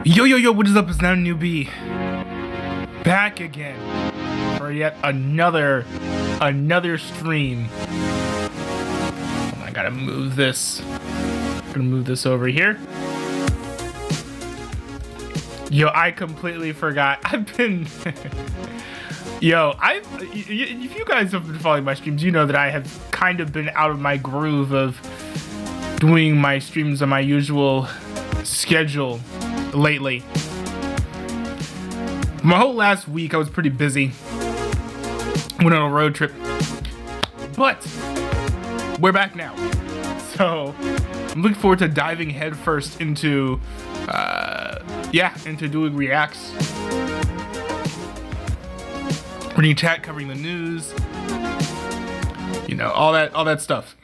Yo, what is up? It's now Newbie. Back again for yet another stream. I gotta move this. I'm gonna move this over here. Yo, I completely forgot. I've been... if you guys have been following my streams, you know that I have kind of been out of my groove of doing my streams on my usual schedule lately. My whole last week I was pretty busy. Went on a road trip. But we're back now. So I'm looking forward to diving headfirst into into doing reacts. Reading chat, covering the news. You know, all that stuff.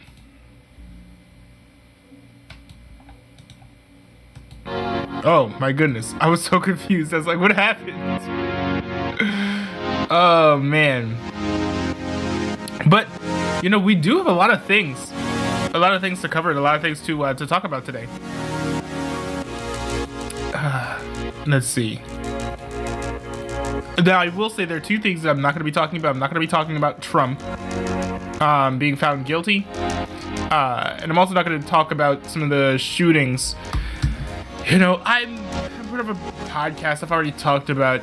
Oh my goodness, I was so confused. I was like, what happened? Oh man. But you know, we do have a lot of things to cover and a lot of things to talk about today. Let's see. Now I will say there are two things that I'm not going to be talking about. I'm not going to be talking about Trump being found guilty, and I'm also not going to talk about some of the shootings. You know, I'm part of a podcast. I've already talked about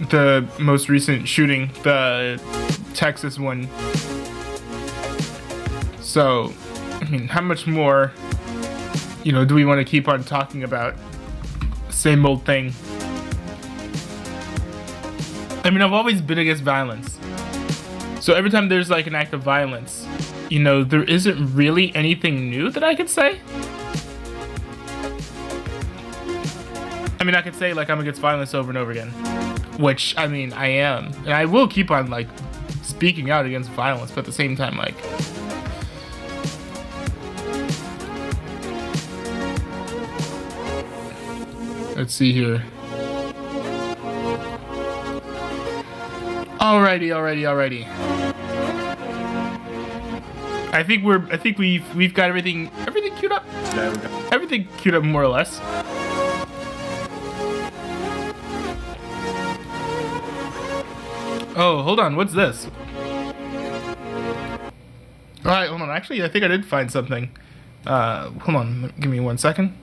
the most recent shooting, the Texas one. So, I mean, how much more, you know, do we want to keep on talking about? Same old thing. I mean, I've always been against violence. So every time there's like an act of violence, you know, there isn't really anything new that I could say. I mean, I could say, like, I'm against violence over and over again. Which, I mean, I am. And I will keep on, like, speaking out against violence, but at the same time, like... Let's see here. Alrighty. I think we've got everything queued up. Everything queued up more or less. Oh, hold on. What's this? Alright, hold on. Actually, I think I did find something. Hold on. Give me 1 second.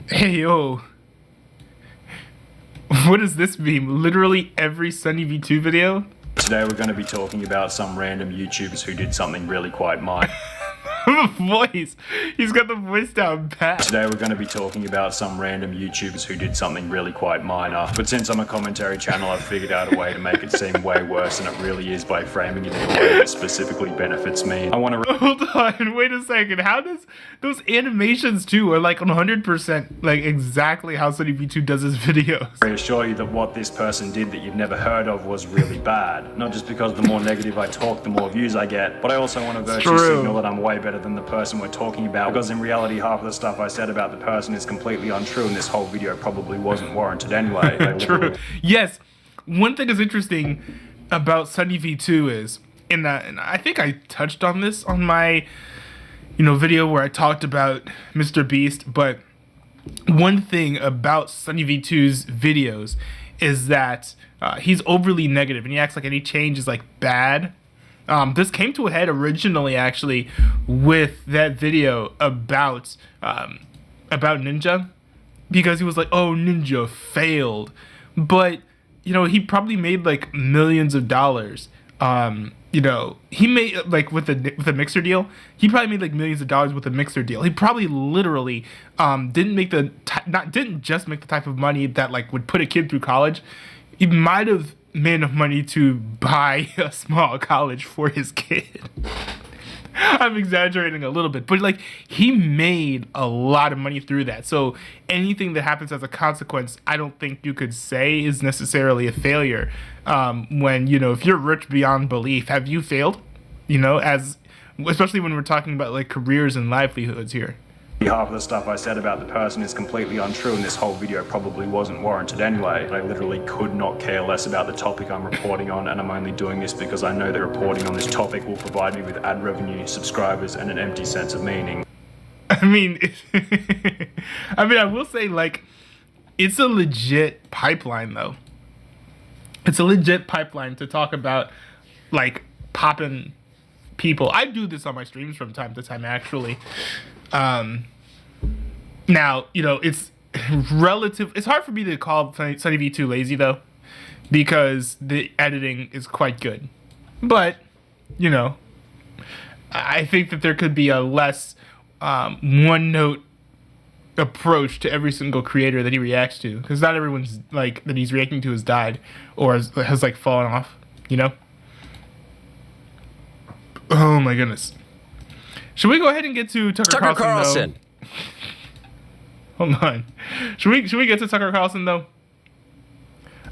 Hey, yo. What does this mean? Literally every Sunny V2 video? Today we're going to be talking about some random YouTubers who did something really quite minor. Voice. He's got the voice down pat. Today we're going to be talking about some random YouTubers who did something really quite minor. But since I'm a commentary channel, I've figured out a way to make it seem way worse than it really is by framing it in a way that specifically benefits me. I want to... Hold on, wait a second. How does... Those animations too are like 100% like exactly how Sunny V2 does his videos. I reassure you that what this person did that you've never heard of was really bad. Not just because the more negative I talk, the more views I get, but I also want to virtue signal that I'm way better than the person we're talking about, because in reality half of the stuff I said about the person is completely untrue and this whole video probably wasn't warranted anyway. True. Yes. One thing is interesting about Sunny V2 is, and I think I touched on this on my, you know, video where I talked about Mr. Beast, but one thing about Sunny V2's videos is that he's overly negative and he acts like any change is like bad. This came to a head originally, actually, with that video about Ninja, because he was like, "Oh, Ninja failed," but you know, he probably made like millions of dollars. You know, he made like with a mixer deal. He probably made like millions of dollars with a mixer deal. He probably literally didn't just make the type of money that like would put a kid through college. He might have made enough money to buy a small college for his kid. I'm exaggerating a little bit, but like he made a lot of money through that. So anything that happens as a consequence, I don't think you could say is necessarily a failure. When, you know, if you're rich beyond belief, have you failed? You know, especially when we're talking about like careers and livelihoods here. Half of the stuff I said about the person is completely untrue and this whole video probably wasn't warranted anyway. I literally could not care less about the topic I'm reporting on, and I'm only doing this because I know that reporting on this topic will provide me with ad revenue, subscribers, and an empty sense of meaning. I mean, I will say, like, it's a legit pipeline, though. It's a legit pipeline to talk about, like, popping people. I do this on my streams from time to time, actually. Now, you know, it's hard for me to call Sunny V2 lazy, though, because the editing is quite good. But, you know, I think that there could be a less one-note approach to every single creator that he reacts to, because not everyone's like that he's reacting to has died or has like fallen off, you know. Oh my goodness. Should we go ahead and get to Tucker Carlson? Hold on. Should we get to Tucker Carlson though?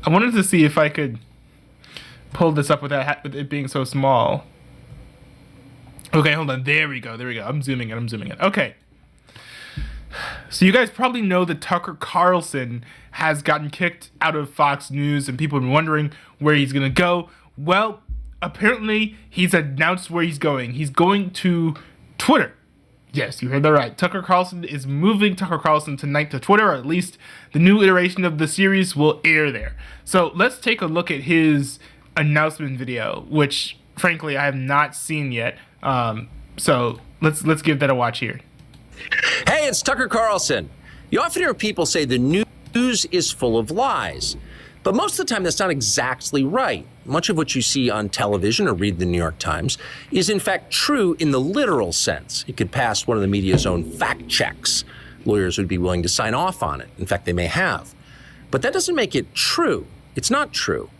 I wanted to see if I could pull this up with it being so small. Okay, hold on. There we go. I'm zooming in. Okay. So you guys probably know that Tucker Carlson has gotten kicked out of Fox News, and people have been wondering where he's going to go. Well, apparently he's announced where he's going. He's going to Twitter. Yes, you heard that right. Tucker Carlson is moving Tucker Carlson tonight to Twitter, or at least the new iteration of the series will air there. So let's take a look at his announcement video, which frankly I have not seen yet. So let's give that a watch here. Hey, it's Tucker Carlson. You often hear people say the news is full of lies, but most of the time that's not exactly right. Much of what you see on television or read the New York Times is in fact true in the literal sense. It could pass one of the media's own fact checks. Lawyers would be willing to sign off on it. In fact, they may have. But that doesn't make it true. It's not true.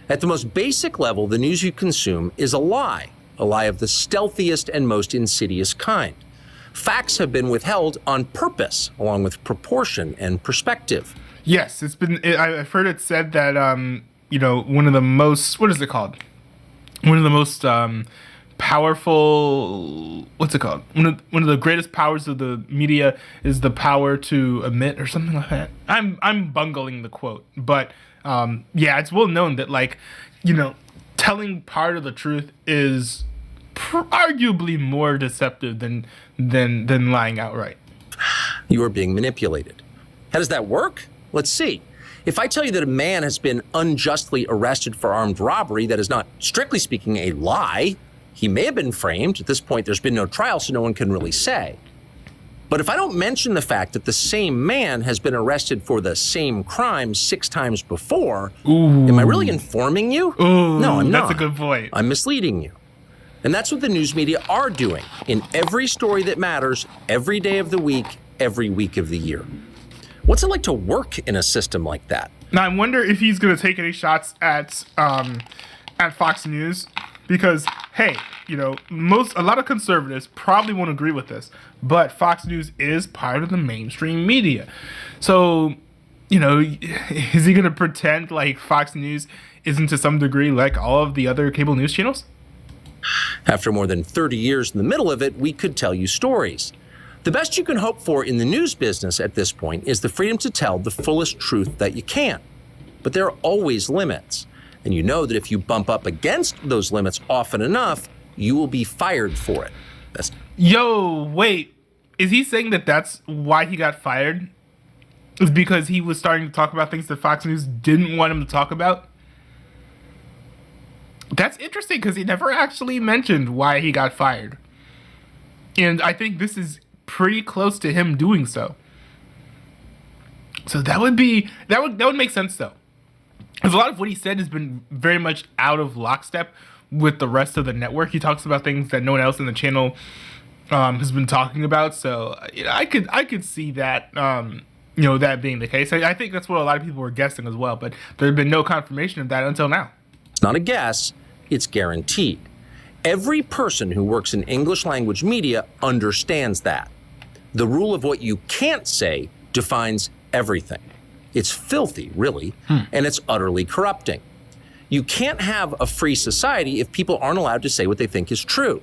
At the most basic level, the news you consume is a lie of the stealthiest and most insidious kind. Facts have been withheld on purpose, along with proportion and perspective. Yes, I've heard it said that, you know, one of the most, what is it called? One of the most powerful, what's it called? One of the greatest powers of the media is the power to omit, or something like that. I'm bungling the quote, but yeah, it's well known that, like, you know, telling part of the truth is arguably more deceptive than lying outright. You are being manipulated. How does that work? Let's see. If I tell you that a man has been unjustly arrested for armed robbery, that is not, strictly speaking, a lie. He may have been framed. At this point, there's been no trial, so no one can really say. But if I don't mention the fact that the same man has been arrested for the same crime 6 times before, am I really informing you? No, I'm not. That's a good point. I'm misleading you. And that's what the news media are doing in every story that matters, every day of the week, every week of the year. What's it like to work in a system like that? Now, I wonder if he's going to take any shots at Fox News, because, hey, you know, a lot of conservatives probably won't agree with this, but Fox News is part of the mainstream media. So, you know, is he going to pretend like Fox News isn't to some degree like all of the other cable news channels? After more than 30 years in the middle of it, we could tell you stories. The best you can hope for in the news business at this point is the freedom to tell the fullest truth that you can. But there are always limits. And you know that if you bump up against those limits often enough, you will be fired for it. Yo, wait. Is he saying that that's why he got fired? Is because he was starting to talk about things that Fox News didn't want him to talk about? That's interesting, because he never actually mentioned why he got fired. And I think this is pretty close to him doing so. So that would make sense, though. Because a lot of what he said has been very much out of lockstep with the rest of the network. He talks about things that no one else in the channel has been talking about. So, you know, I could see that, you know, that being the case. I think that's what a lot of people were guessing as well. But there had been no confirmation of that until now. It's not a guess. It's guaranteed. Every person who works in English language media understands that. The rule of what you can't say defines everything. It's filthy, really, and it's utterly corrupting. You can't have a free society if people aren't allowed to say what they think is true.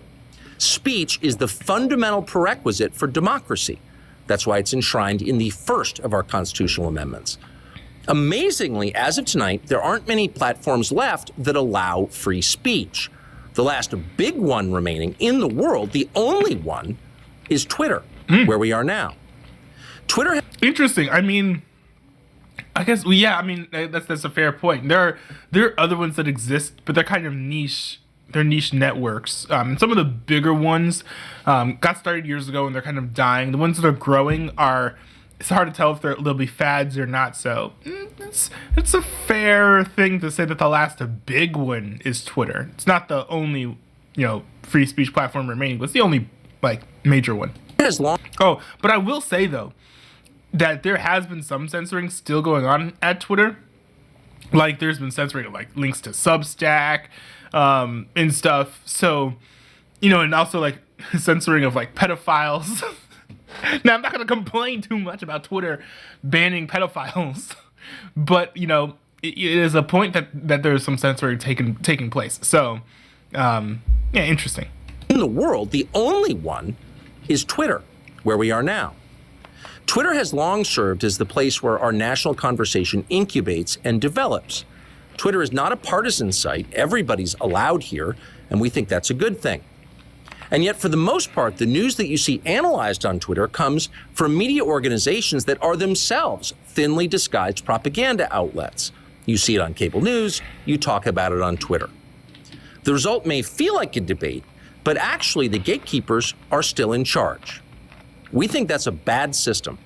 Speech is the fundamental prerequisite for democracy. That's why it's enshrined in the first of our constitutional amendments. Amazingly, as of tonight, there aren't many platforms left that allow free speech. The last big one remaining in the world, the only one, is Twitter. where we are now. Twitter. Interesting. I mean, I guess, well, yeah, I mean, that's a fair point. There are other ones that exist, but they're kind of niche. They're niche networks. Some of the bigger ones got started years ago and they're kind of dying. The ones that are growing it's hard to tell if they'll be fads or not. So it's a fair thing to say that the last big one is Twitter. It's not the only, free speech platform remaining, but it's the only, major one. Oh, but I will say, though, that there has been some censoring still going on at Twitter. There's been censoring of, links to Substack and stuff. So, and also, censoring of, pedophiles. Now, I'm not going to complain too much about Twitter banning pedophiles. But, it is a point that there's some censoring taking place. So, interesting. In the world, the only one is Twitter, where we are now. Twitter has long served as the place where our national conversation incubates and develops. Twitter is not a partisan site. Everybody's allowed here, and we think that's a good thing. And yet, for the most part, the news that you see analyzed on Twitter comes from media organizations that are themselves thinly disguised propaganda outlets. You see it on cable news, you talk about it on Twitter. The result may feel like a debate, but actually the gatekeepers are still in charge. We think that's a bad system.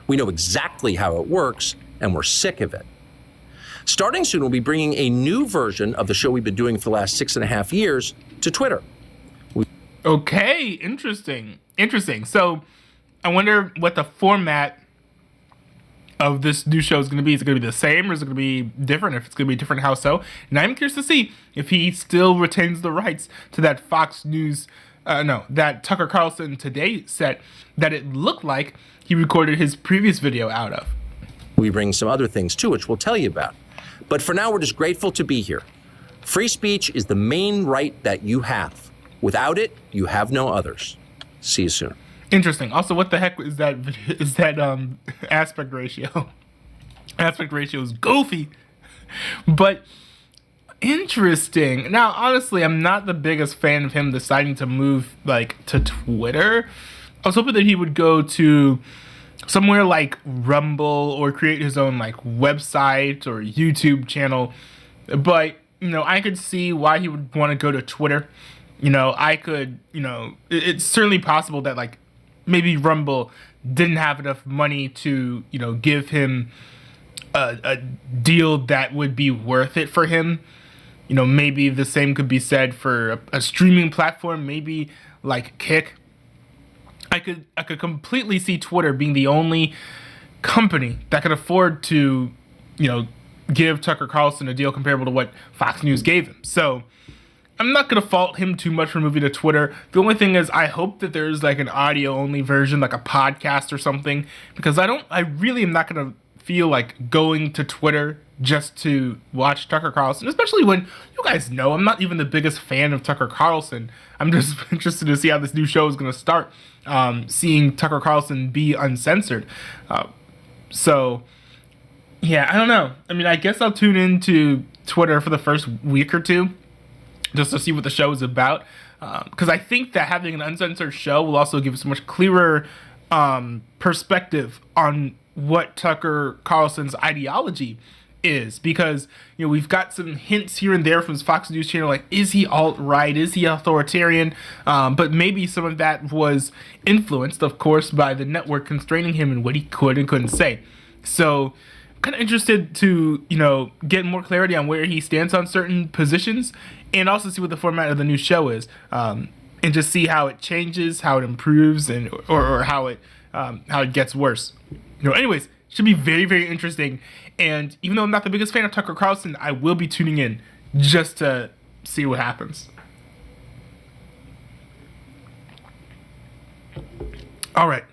We know exactly how it works, and we're sick of it. Starting soon, we'll be bringing a new version of the show we've been doing for the last 6.5 years to Twitter. Okay, interesting. So I wonder what the format of this new show is going to be. Is it going to be the same, or is it going to be different? If it's going to be different, how so? And I'm curious to see if he still retains the rights to that Fox News, that Tucker Carlson Today set that it looked like he recorded his previous video out of. We bring some other things too, which we'll tell you about. But for now, we're just grateful to be here. Free speech is the main right that you have. Without it, you have no others. See you soon. Interesting. Also, what the heck is that aspect ratio? Aspect ratio is goofy. But interesting. Now, honestly, I'm not the biggest fan of him deciding to move to Twitter. I was hoping that he would go to somewhere like Rumble or create his own website or YouTube channel. But, I could see why he would want to go to Twitter. It's certainly possible that maybe Rumble didn't have enough money to, give him a deal that would be worth it for him. Maybe the same could be said for a streaming platform, maybe Kick. I could completely see Twitter being the only company that could afford to, give Tucker Carlson a deal comparable to what Fox News gave him. So I'm not going to fault him too much for moving to Twitter. The only thing is I hope that there's an audio only version, a podcast or something, because I really am not going to feel like going to Twitter just to watch Tucker Carlson, especially when you guys know I'm not even the biggest fan of Tucker Carlson. I'm just interested to see how this new show is going to start, seeing Tucker Carlson be uncensored. So, yeah, I don't know. I mean, I guess I'll tune into Twitter for the first week or two just to see what the show is about. Because I think that having an uncensored show will also give us a much clearer perspective on what Tucker Carlson's ideology is. Because, we've got some hints here and there from his Fox News channel, is he alt-right? Is he authoritarian? But maybe some of that was influenced, of course, by the network constraining him in what he could and couldn't say. So, kind of interested to, get more clarity on where he stands on certain positions, and also see what the format of the new show is, and just see how it changes, how it improves, and or how it gets worse. Anyways, should be very, very interesting. And even though I'm not the biggest fan of Tucker Carlson, I will be tuning in just to see what happens. All right.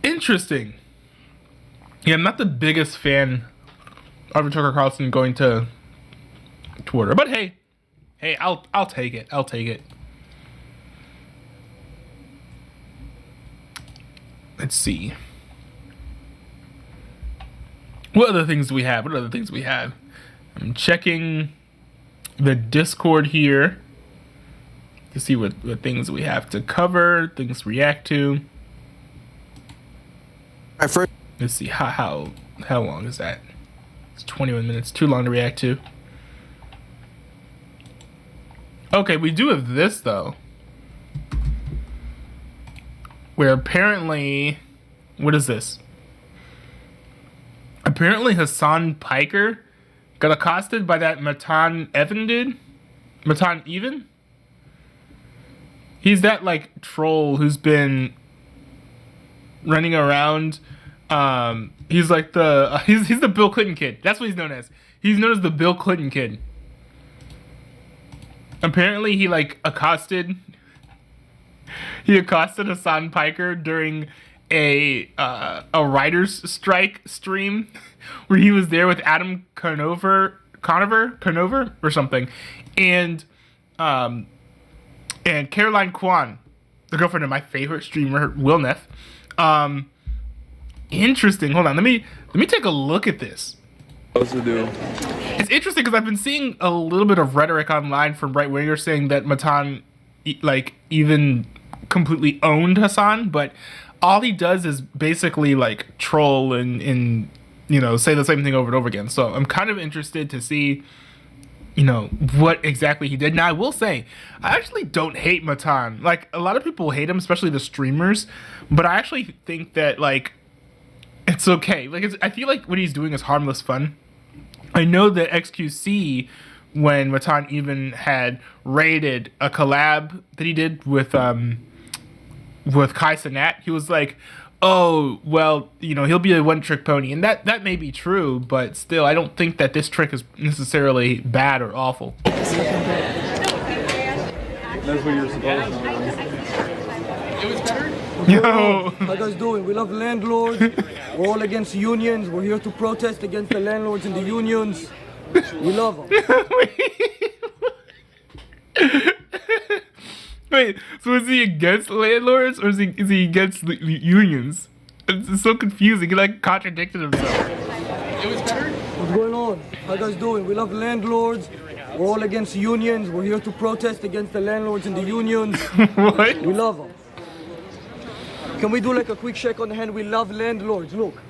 Interesting. Yeah, I'm not the biggest fan of Tucker Carlson going to Twitter, but hey, I'll take it. Let's see. What other things do we have? I'm checking the Discord here. to see what things we have to cover, things to react to. Let's see how long is that? It's 21 minutes. Too long to react to. Okay, we do have this though, where apparently, what is this? Apparently Hassan Piker got accosted by that Matan Even dude. Matan Even? He's that like troll who's been running around. He's like the he's the Bill Clinton kid. That's what he's known as. He's known as the Bill Clinton kid. Apparently he like accosted Hassan Piker during a writer's strike stream where he was there with Adam Conover or something, and Caroline Kwan, the girlfriend of my favorite streamer, Will Neff. Interesting. Hold on. Let me take a look at this. It's interesting because I've been seeing a little bit of rhetoric online from right wingers saying that Matan like even completely owned Hassan, but all he does is basically like troll and you know, say the same thing over and over again. So I'm kind of interested to see, you know, what exactly he did. Now I will say, I actually don't hate Matan. Like a lot of people hate him, especially the streamers, but I actually think that like it's okay. Like I feel like what he's doing is harmless fun. I know that XQC, when Matan Even had raided a collab that he did with Kai Cenat, he was like, oh, well, you know, he'll be a one-trick pony. And that may be true, but still, I don't think that this trick is necessarily bad or awful. That's what you're supposed to do. It was better? Yo! How you guys doing? We love landlords. We're all against unions. We're here to protest against the landlords and the unions. We love them. Wait, so is he against landlords or is he against the unions? It's so confusing. He like contradicted himself. It was better? What's going on? How you guys doing? We love landlords. We're all against unions. We're here to protest against the landlords and the unions. What? We love them. Can we do like a quick shake on the hand? We love landlords. Look.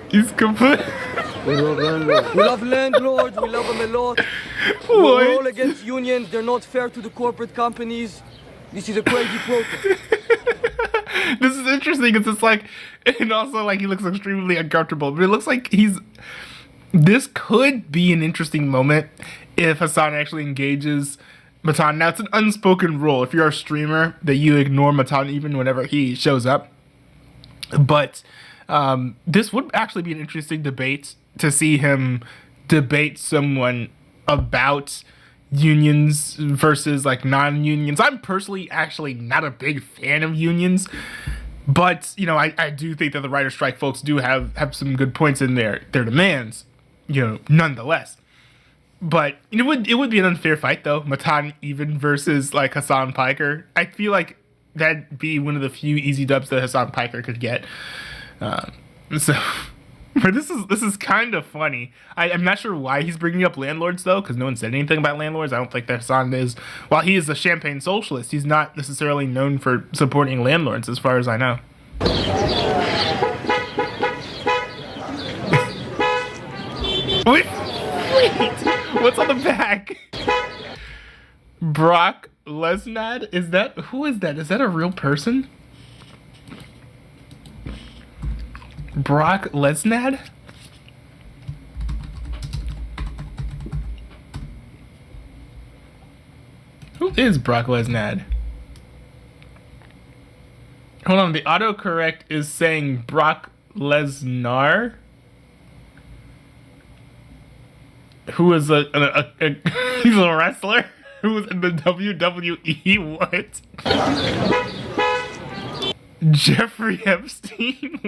He's complete. We love landlords. We love landlords. We love them a lot. What? We're all against unions. They're not fair to the corporate companies. This is a crazy protest. This is interesting. It's just like, and also like he looks extremely uncomfortable. But it looks like this could be an interesting moment if Hassan actually engages Matan. Now, it's an unspoken rule. If you're a streamer, that you ignore Matan even whenever he shows up. But this would actually be an interesting debate to see him debate someone about unions versus like non-unions. I'm personally actually not a big fan of unions, but you know, I do think that the writer strike folks do have some good points in their demands, you know, nonetheless. But it would be an unfair fight though, Matan Even versus like Hassan Piker. I feel like that'd be one of the few easy dubs that Hassan Piker could get. But this is kind of funny. I'm not sure why he's bringing up landlords though, because no one said anything about landlords. I don't think that Hassan is. While he is a champagne socialist, he's not necessarily known for supporting landlords, as far as I know. Wait, what's on the back? Brock Lesnar? Who is that? Is that a real person? Brock Lesnar? Who is Brock Lesnar? Hold on, the autocorrect is saying Brock Lesnar, who is he's a wrestler who was in the WWE. What? Jeffrey Epstein?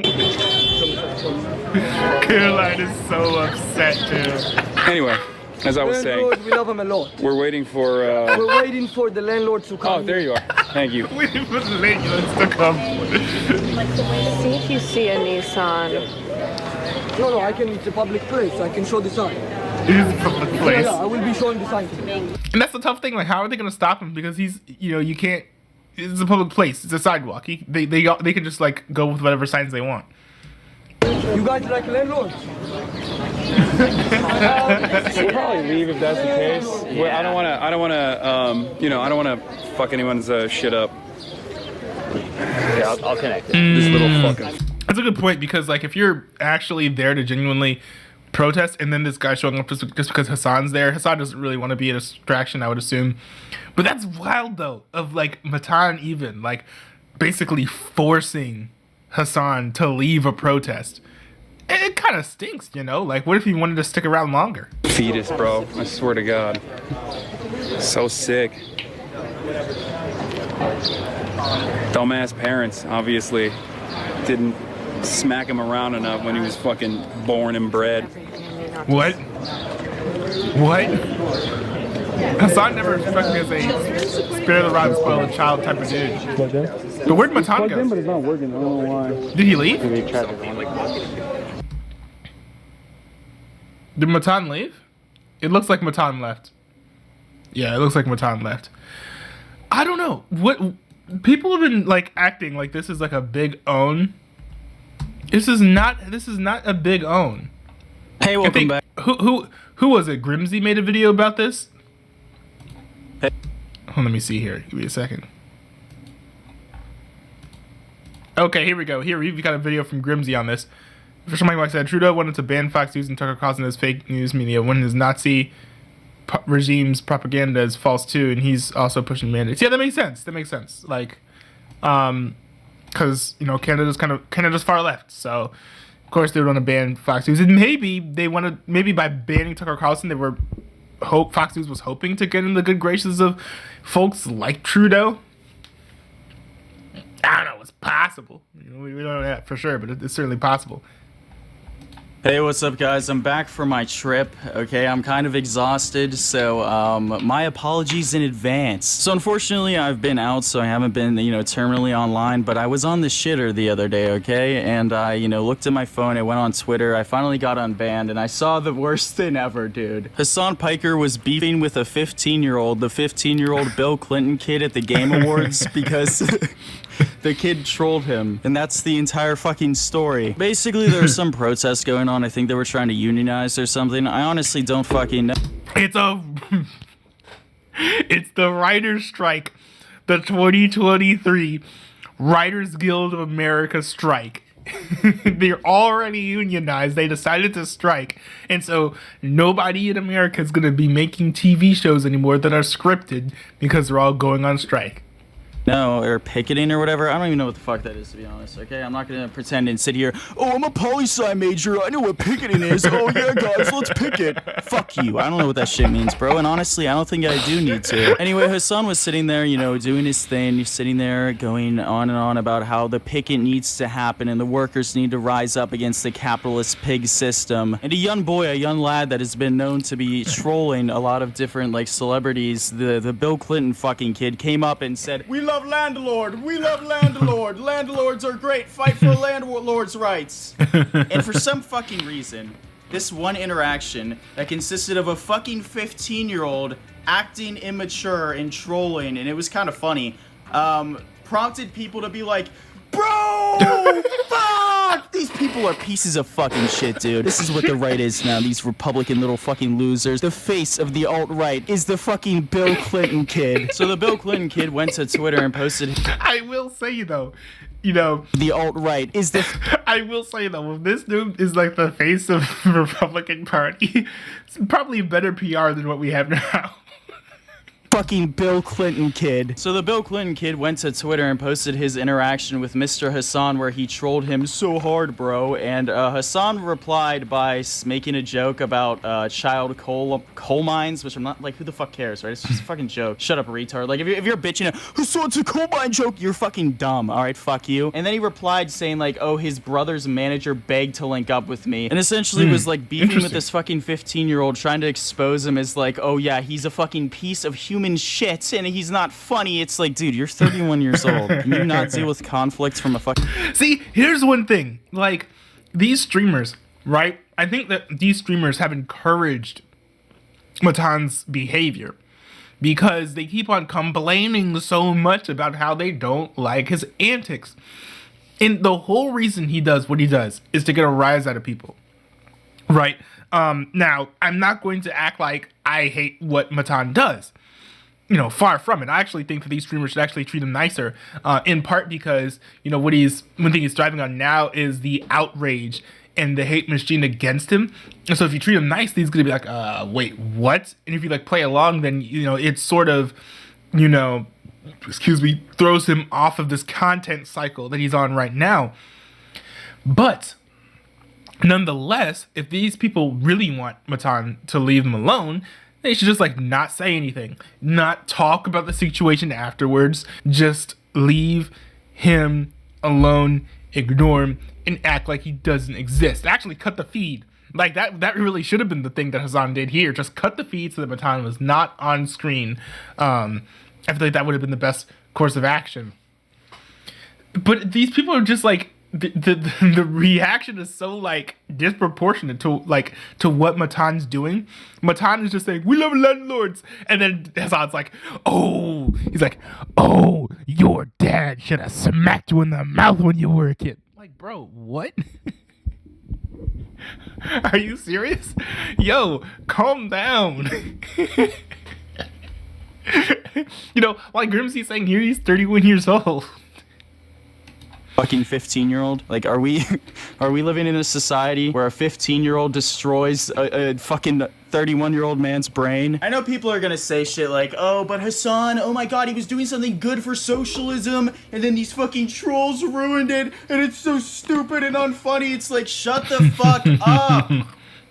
Caroline is so upset too. Anyway, as I was saying, Landlords, we love them a lot. we're waiting for. We're waiting for the landlords to come. Oh, there you are. Thank you. Waiting for the landlords to come. See if you see a Nissan. No, I can. It's a public place. I can show the sign. It is a public place. Yeah, I will be showing the sign. And that's the tough thing. Like, how are they going to stop him? Because he's, you can't. It's a public place. It's a sidewalk. They can just like go with whatever signs they want. You guys like landlords? We'll probably leave if that's the case. I don't want to fuck anyone's shit up. Yeah, I'll connect it. This little fucking. That's a good point, because like if you're actually there to genuinely protest, and then this guy showing up just because Hassan's there, Hassan doesn't really want to be a distraction, I would assume. But that's wild though, of like Matan even like basically forcing Hassan to leave a protest. It kind of stinks, like what if he wanted to stick around longer? Fetus, bro. I swear to God. So sick. Dumbass parents, obviously, didn't smack him around enough when he was fucking born and bred. What? Hassan never struck me as a spare the rod and spoil the child type of dude. But where'd Matan go? But it's not working. I don't know why. Did he leave? Did Matan leave? It looks like Matan left. Yeah, it looks like Matan left. I don't know. What people have been like acting like this is like a big own. This is not a big own. Hey, welcome back. Who was it? Grimsy made a video about this. Hey. Let me see here. Give me a second. Okay, here we go. Here we've got a video from Grimsy on this. For somebody like said, Trudeau wanted to ban Fox News and Tucker Carlson as fake news media when his Nazi regime's propaganda is false too, and he's also pushing mandates. Yeah, that makes sense. Like, because Canada's far left, so of course they would want to ban Fox News, and maybe by banning Tucker Carlson, Fox News was hoping to get in the good graces of folks like Trudeau. I don't know. It's possible. We don't know that for sure, but it's certainly possible. Hey, what's up, guys? I'm back from my trip, okay? I'm kind of exhausted, so my apologies in advance. So unfortunately, I've been out, so I haven't been, terminally online, but I was on the shitter the other day, okay? And I, looked at my phone, I went on Twitter, I finally got unbanned, and I saw the worst thing ever, dude. Hassan Piker was beefing with a 15-year-old, the 15-year-old Bill Clinton kid at the Game Awards, because the kid trolled him, and that's the entire fucking story. Basically, there was some protests going on. I think they were trying to unionize or something. I honestly don't fucking know. It's the writer's strike. The 2023 Writers Guild of America strike. They're already unionized. They decided to strike. And so nobody in America is going to be making TV shows anymore that are scripted because they're all going on strike. No, or picketing or whatever. I don't even know what the fuck that is, to be honest, okay? I'm not gonna pretend and sit here, oh, I'm a poli-sci major, I know what picketing is, oh yeah, guys, let's picket. Fuck you, I don't know what that shit means, bro, and honestly, I don't think I do need to. Anyway, Hassan was sitting there, doing his thing, he's sitting there going on and on about how the picket needs to happen and the workers need to rise up against the capitalist pig system. And a young lad that has been known to be trolling a lot of different, celebrities, the Bill Clinton fucking kid, came up and said, we love landlord. We love landlord. Landlords are great. Fight for landlords' rights. And for some fucking reason, this one interaction that consisted of a fucking 15-year-old acting immature and trolling, and it was kind of funny, prompted people to be like, bro, fuck! These people are pieces of fucking shit, dude. This is what the right is now, these Republican little fucking losers. The face of the alt-right is the fucking Bill Clinton kid. So the Bill Clinton kid went to Twitter and posted... I will say, though, the alt-right is the... I will say, though, if this dude is like the face of the Republican Party, it's probably better PR than what we have now. Fucking Bill Clinton kid. So the Bill Clinton kid went to Twitter and posted his interaction with Mr. Hassan where he trolled him so hard, bro. And Hassan replied by making a joke about child coal mines, which I'm not, who the fuck cares, right? It's just a fucking joke. Shut up, retard. If you're bitching Hassan's a coal mine joke, you're fucking dumb, alright? Fuck you. And then he replied saying oh, his brother's manager begged to link up with me. And essentially was beefing with this fucking 15-year-old, trying to expose him as oh yeah, he's a fucking piece of human shit and he's not funny. It's dude, you're 31 years old. Can you not deal with conflict from a fucking... See, here's one thing. These streamers, right? I think that these streamers have encouraged Matan's behavior, because they keep on complaining so much about how they don't like his antics. And the whole reason he does what he does is to get a rise out of people, right? Now, I'm not going to act like I hate what Matan does. You know, far from it. I actually think that these streamers should actually treat him nicer, in part because, you know, one thing he's thriving on now is the outrage and the hate machine against him. And so if you treat him nice, he's gonna be like, wait, what? And if you like play along, then, you know, it's sort of, you know, throws him off of this content cycle that he's on right now. But nonetheless, if these people really want Matan to leave him alone, they should just like not say anything, not talk about the situation afterwards, just leave him alone, ignore him, and act like he doesn't exist. Actually cut the feed. Like that really should have been the thing that Hassan did here. Just cut the feed so that Matan was not on screen. I feel like that would have been the best course of action. But these people are just like, the reaction is so like disproportionate to what Matan's doing. Matan is just saying, "We love landlords," and then Hassan's like, "Oh," he's like, "Oh, your dad should have smacked you in the mouth when you were a kid." Like, bro, what? Are you serious? Yo, calm down. You know, like Grimsy's saying here, he's 31 years old. Fucking 15-year-old. Like, are we living in a society where a 15-year-old destroys a fucking 31-year-old man's brain? I know people are gonna say shit like, oh, but Hassan, oh my god, he was doing something good for socialism, and then these fucking trolls ruined it, and it's so stupid and unfunny. It's like, shut the fuck up.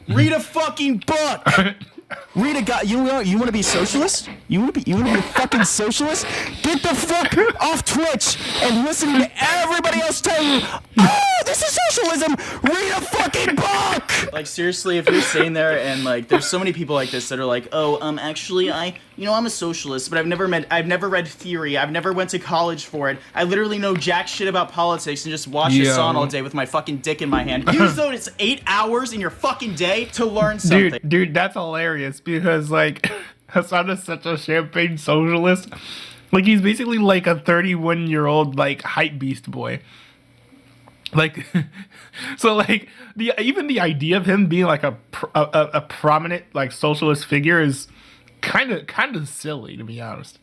Read a fucking book. Read a guy. You want to be socialist? You want to be a fucking socialist? Get the fuck off Twitch and listen to everybody else tell you, oh, this is socialism. Read a fucking book. Like, seriously, if you're sitting there and like, there's so many people like this that are like, oh, actually, I'm a socialist, but I've never read theory. I've never went to college for it. I literally know jack shit about politics and just watch Hassan all day with my fucking dick in my hand. Use those 8 hours in your fucking day to learn something. Dude, that's hilarious because like Hassan is such a champagne socialist. Like he's basically like a 31-year-old like hype beast boy. Like, so like even the idea of him being like a prominent like socialist figure is kind of silly, to be honest.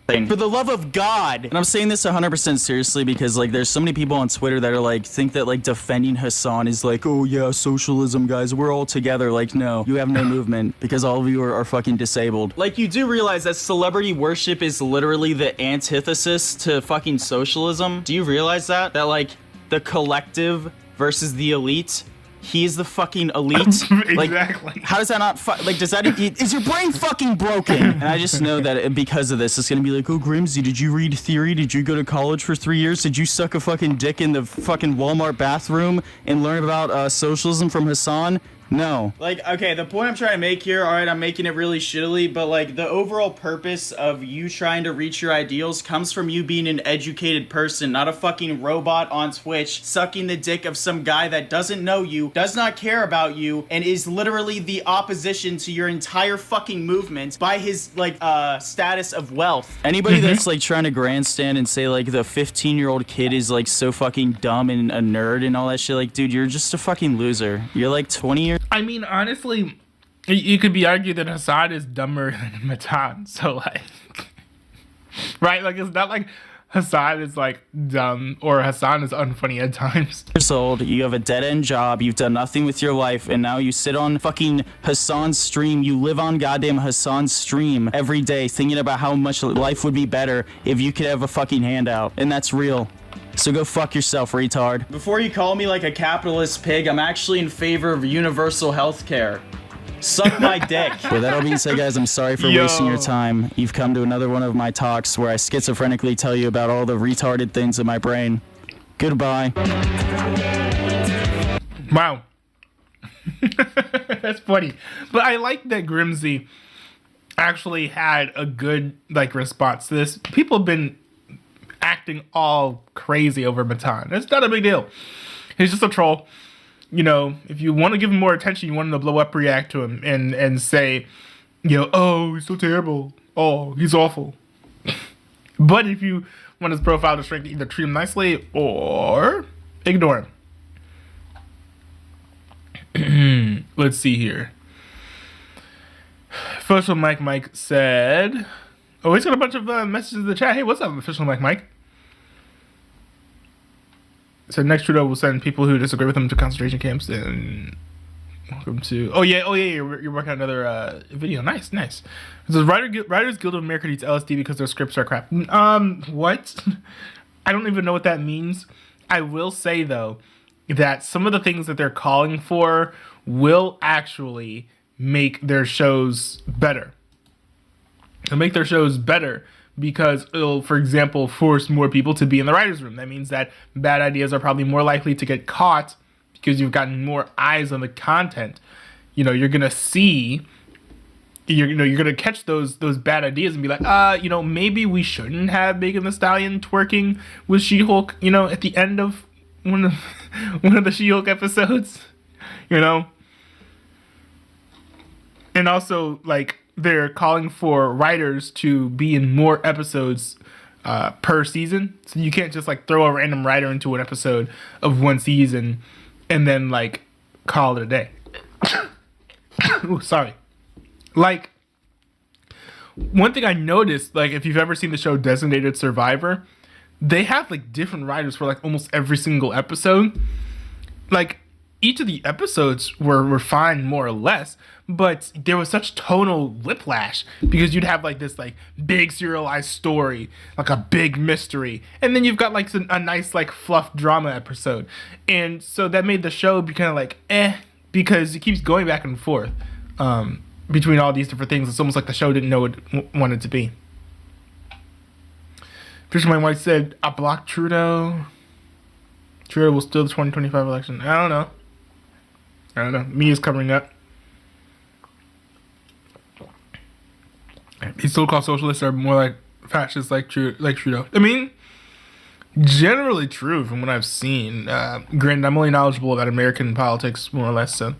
For the love of God. And I'm saying this 100% seriously because like there's so many people on Twitter that are like think that like defending Hassan is like, oh yeah, socialism, guys, we're all together. Like, no, you have no movement because all of you are fucking disabled. Like, you do realize that celebrity worship is literally the antithesis to fucking socialism? Do you realize that? That like the collective versus the elite, he's the fucking elite. Exactly. Like, how does that not does that is your brain fucking broken? And I just know that because of this, it's gonna be like, oh, Grimsy, did you read theory? Did you go to college for 3 years? Did you suck a fucking dick in the fucking Walmart bathroom and learn about socialism from Hassan? No. Like, okay, the point I'm trying to make here, alright, I'm making it really shittily, but like the overall purpose of you trying to reach your ideals comes from you being an educated person, not a fucking robot on Twitch sucking the dick of some guy that doesn't know you, does not care about you, and is literally the opposition to your entire fucking movement by his like status of wealth. Anybody that's like trying to grandstand and say like the 15-year-old kid is like so fucking dumb and a nerd and all that shit, like, dude, you're just a fucking loser. You're like 20 years. I mean, honestly, you could be argued that Hassan is dumber than Matan. So, like, right? Like, it's not like Hassan is, like, dumb or Hassan is unfunny at times. Years old, you have a dead-end job, you've done nothing with your life, and now you sit on fucking Hassan's stream. You live on goddamn Hassan's stream every day thinking about how much life would be better if you could have a fucking handout. And that's real. So go fuck yourself, retard. Before you call me like a capitalist pig, I'm actually in favor of universal health care. Suck my dick. With that all being said, guys, I'm sorry for wasting your time. You've come to another one of my talks where I schizophrenically tell you about all the retarded things in my brain. Goodbye. Wow. That's funny. But I like that Grimsy actually had a good like response to this. People have been acting all crazy over Matan. It's not a big deal. He's just a troll. You know, if you want to give him more attention, you want him to blow up, react to him, and say, oh, he's so terrible. Oh, he's awful. But if you want his profile to shrink, either treat him nicely or ignore him. Let's see here. Official Mike said, oh, he's got a bunch of messages in the chat. Hey, what's up, Official Mike? So next Trudeau will send people who disagree with him to concentration camps. And welcome to. Oh yeah. You're working on another video. Nice. It says Writers Guild of America needs LSD because their scripts are crap. What? I don't even know what that means. I will say though that some of the things that they're calling for will actually make their shows better. They'll make their shows better because it'll, for example, force more people to be in the writer's room. That means that bad ideas are probably more likely to get caught because you've gotten more eyes on the content. You're gonna see, you're gonna catch those bad ideas and be like, maybe we shouldn't have Megan Thee Stallion twerking with She-Hulk, at the end of one of the She-Hulk episodes, And also, like, they're calling for writers to be in more episodes per season. So you can't just, like, throw a random writer into an episode of one season and then, like, call it a day. Ooh, sorry. Like, one thing I noticed, like, if you've ever seen the show Designated Survivor, they have, like, different writers for, like, almost every single episode. Like, each of the episodes were fine, more or less, but there was such tonal whiplash because you'd have like this like big serialized story, like a big mystery, and then you've got like a nice like fluff drama episode, and so that made the show be kind of like because it keeps going back and forth between all these different things. It's almost like the show didn't know what it wanted to be. Fisherman White said, "I blocked Trudeau. Trudeau will steal the 2025 election." I don't know. Me is covering up. These so-called socialists are more like fascists, like Trudeau. I mean, generally true from what I've seen. Granted, I'm only knowledgeable about American politics, more or less. So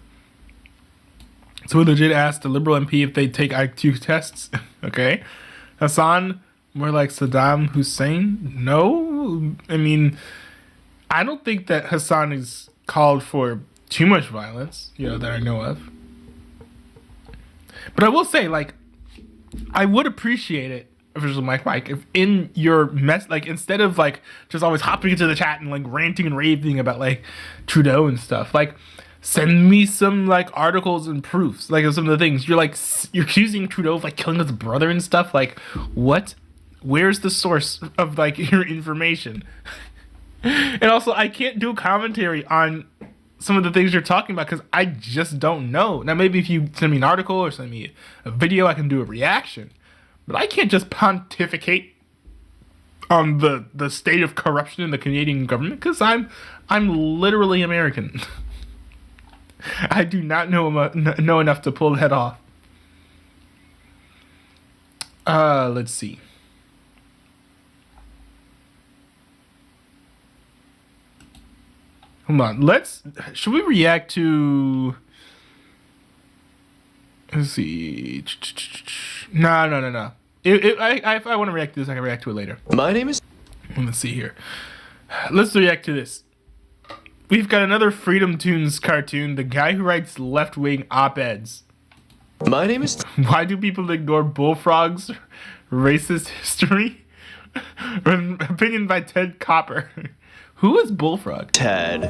we legit asked the Liberal MP if they take IQ tests. Okay, Hassan, more like Saddam Hussein. No, I mean, I don't think that Hassan is called for too much violence, that I know of. But I will say, like, I would appreciate it, Official Mike, if in your mess, like, instead of like just always hopping into the chat and like ranting and raving about like Trudeau and stuff, like send me some like articles and proofs, like of some of the things you're accusing Trudeau of like killing his brother and stuff. Like, what? Where's the source of like your information? And also, I can't do commentary on some of the things you're talking about because I just don't know. Now, maybe if you send me an article or send me a video, I can do a reaction. But I can't just pontificate on the state of corruption in the Canadian government because I'm literally American. I do not know enough to pull that off. Let's see. Hold on. Should we react to? Let's see. No. If I want to react to this, I can react to it later. My name is. Let's see here. Let's react to this. We've got another Freedom Tunes cartoon. The guy who writes left-wing op-eds. My name is. Why do people ignore bullfrogs? Racist history? Opinion by Ted Copper. Who is Bullfrog? Ted.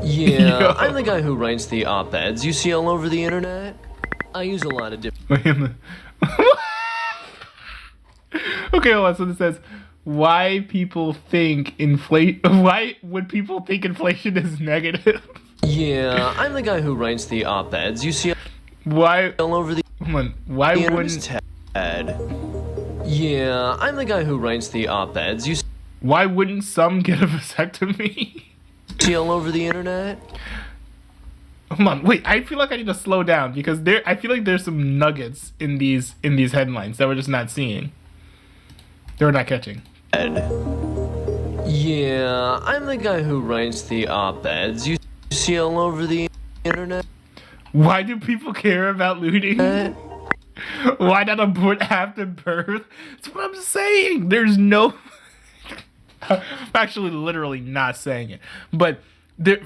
Yeah, I'm the guy who writes the op-eds you see all over the internet. I use a lot of different. Okay, hold on. So this says, why would people think inflation is negative? Yeah, I'm the guy who writes the op-eds you see all over the. Hold on. Why wouldn't Ted? Yeah, I'm the guy who writes the op-eds you see. Why wouldn't some get a vasectomy? See all over the internet? Hold on, wait. I feel like I need to slow down because I feel like there's some nuggets in these headlines that we're just not seeing. That we're not catching. Yeah, I'm the guy who writes the op-eds you see all over the internet. Why do people care about looting? Why not abort after birth? That's what I'm saying. There's no. I'm actually literally not saying it, but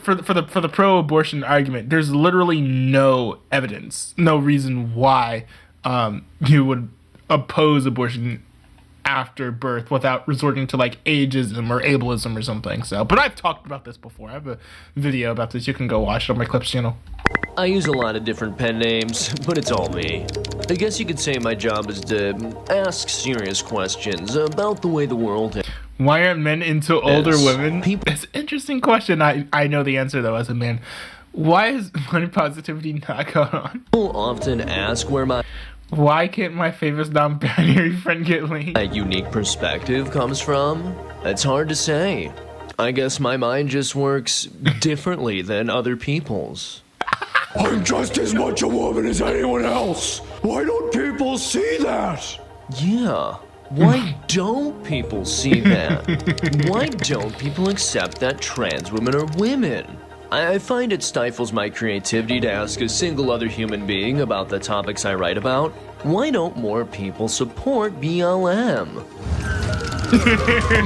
for the pro-abortion argument, there's literally no evidence, no reason why you would oppose abortion after birth without resorting to like ageism or ableism or something. So, but I've talked about this before. I have a video about this. You can go watch it on my Clips channel. I use a lot of different pen names, but it's all me. I guess you could say my job is to ask serious questions about the way the world is. Why aren't men into older women? It's an interesting question. I know the answer though as a man. Why is body positivity not going on? People often ask where my Why can't my famous non-binary friend get laid? A unique perspective comes from? It's hard to say. I guess my mind just works differently than other people's. I'm just as much a woman as anyone else. Why don't people see that? Yeah. Why don't people see that? Why don't people accept that trans women are women? I find it stifles my creativity to ask a single other human being about the topics I write about. Why don't more people support BLM?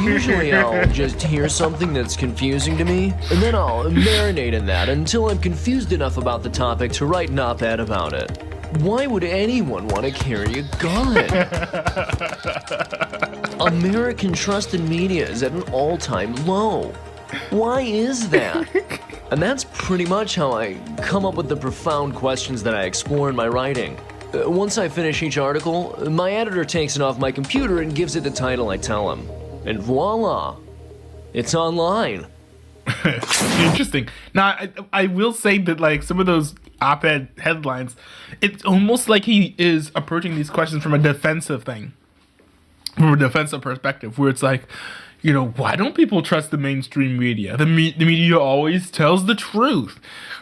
Usually I'll just hear something that's confusing to me, and then I'll marinate in that until I'm confused enough about the topic to write an op-ed about it. Why would anyone want to carry a gun? American trust in media is at an all-time low. Why is that? And that's pretty much how I come up with the profound questions that I explore in my writing. Once I finish each article, my editor takes it off my computer and gives it the title I tell him. And voila, it's online. Interesting. Now, I will say that like some of those op-ed headlines, it's almost like he is approaching these questions from a defensive thing, from a defensive perspective, where it's like, you know, why don't people trust the mainstream media? The media always tells the truth,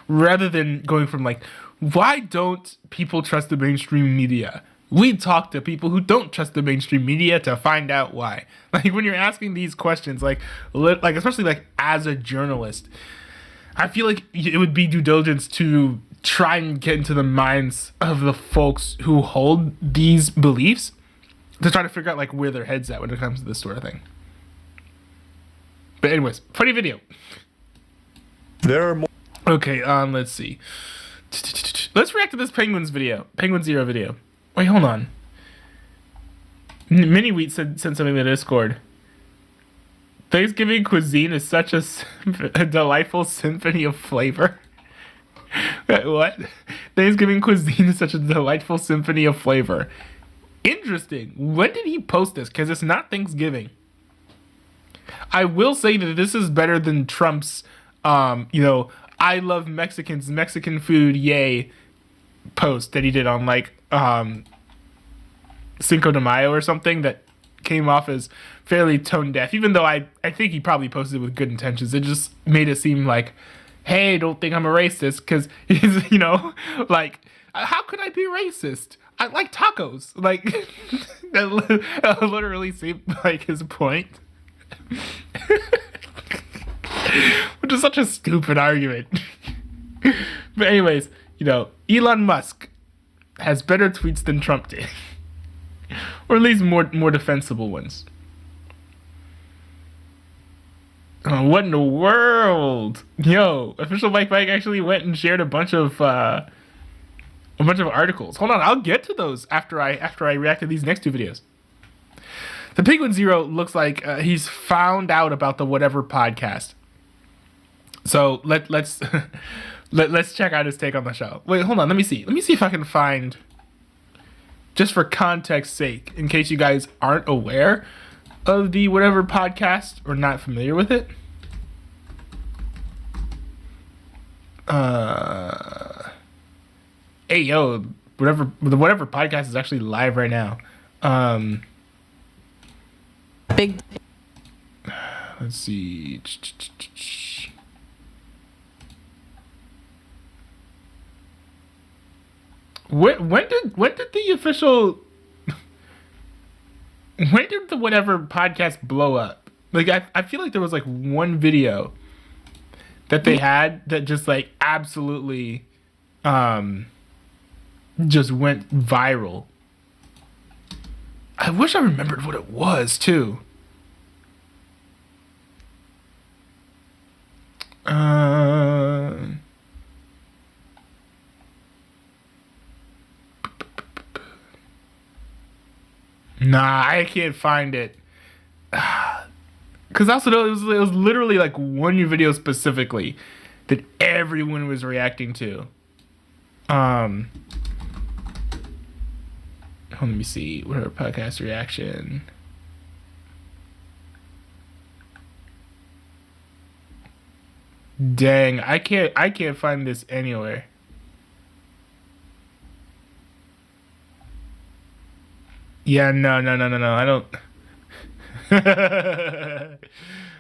rather than going from like, why don't people trust the mainstream media? We talk to people who don't trust the mainstream media to find out why. Like when you're asking these questions, like especially like as a journalist, I feel like it would be due diligence to try and get into the minds of the folks who hold these beliefs to try to figure out like where their head's at when it comes to this sort of thing. But anyways, funny video. There are more. Okay, let's see. Let's react to this Penguin Zero video. Wait, hold on. Mini Wheat sent something in the Discord. Thanksgiving cuisine is such a delightful symphony of flavor. What? Thanksgiving cuisine is such a delightful symphony of flavor. Interesting. When did he post this? Because it's not Thanksgiving. I will say that this is better than Trump's, I love Mexicans, Mexican food, yay, post that he did on like Cinco de Mayo or something that came off as fairly tone deaf, even though I think he probably posted it with good intentions. It just made it seem like, hey, don't think I'm a racist, because he's, like, how could I be racist? I like tacos. Like, that literally seemed like his point. Which is such a stupid argument. But anyways, Elon Musk has better tweets than Trump did. Or at least more defensible ones. Oh, what in the world? Yo, official Mike actually went and shared a bunch of articles. Hold on, I'll get to those after I react to these next two videos. The Penguin Zero looks like he's found out about the Whatever podcast. So let's let's check out his take on the show. Wait, hold on. Let me see if I can find, just for context sake, in case you guys aren't aware of the Whatever podcast or not familiar with it. Hey yo, the Whatever podcast is actually live right now. Big. Let's see. When did the official? When did the Whatever podcast blow up? Like I feel like there was like one video that they had that just like absolutely just went viral I wish I remembered what it was too. Nah, I can't find it. Because also, it was literally like one video specifically that everyone was reacting to. Let me see. Whatever podcast reaction. Dang, I can't find this anywhere. Yeah, no. I don't.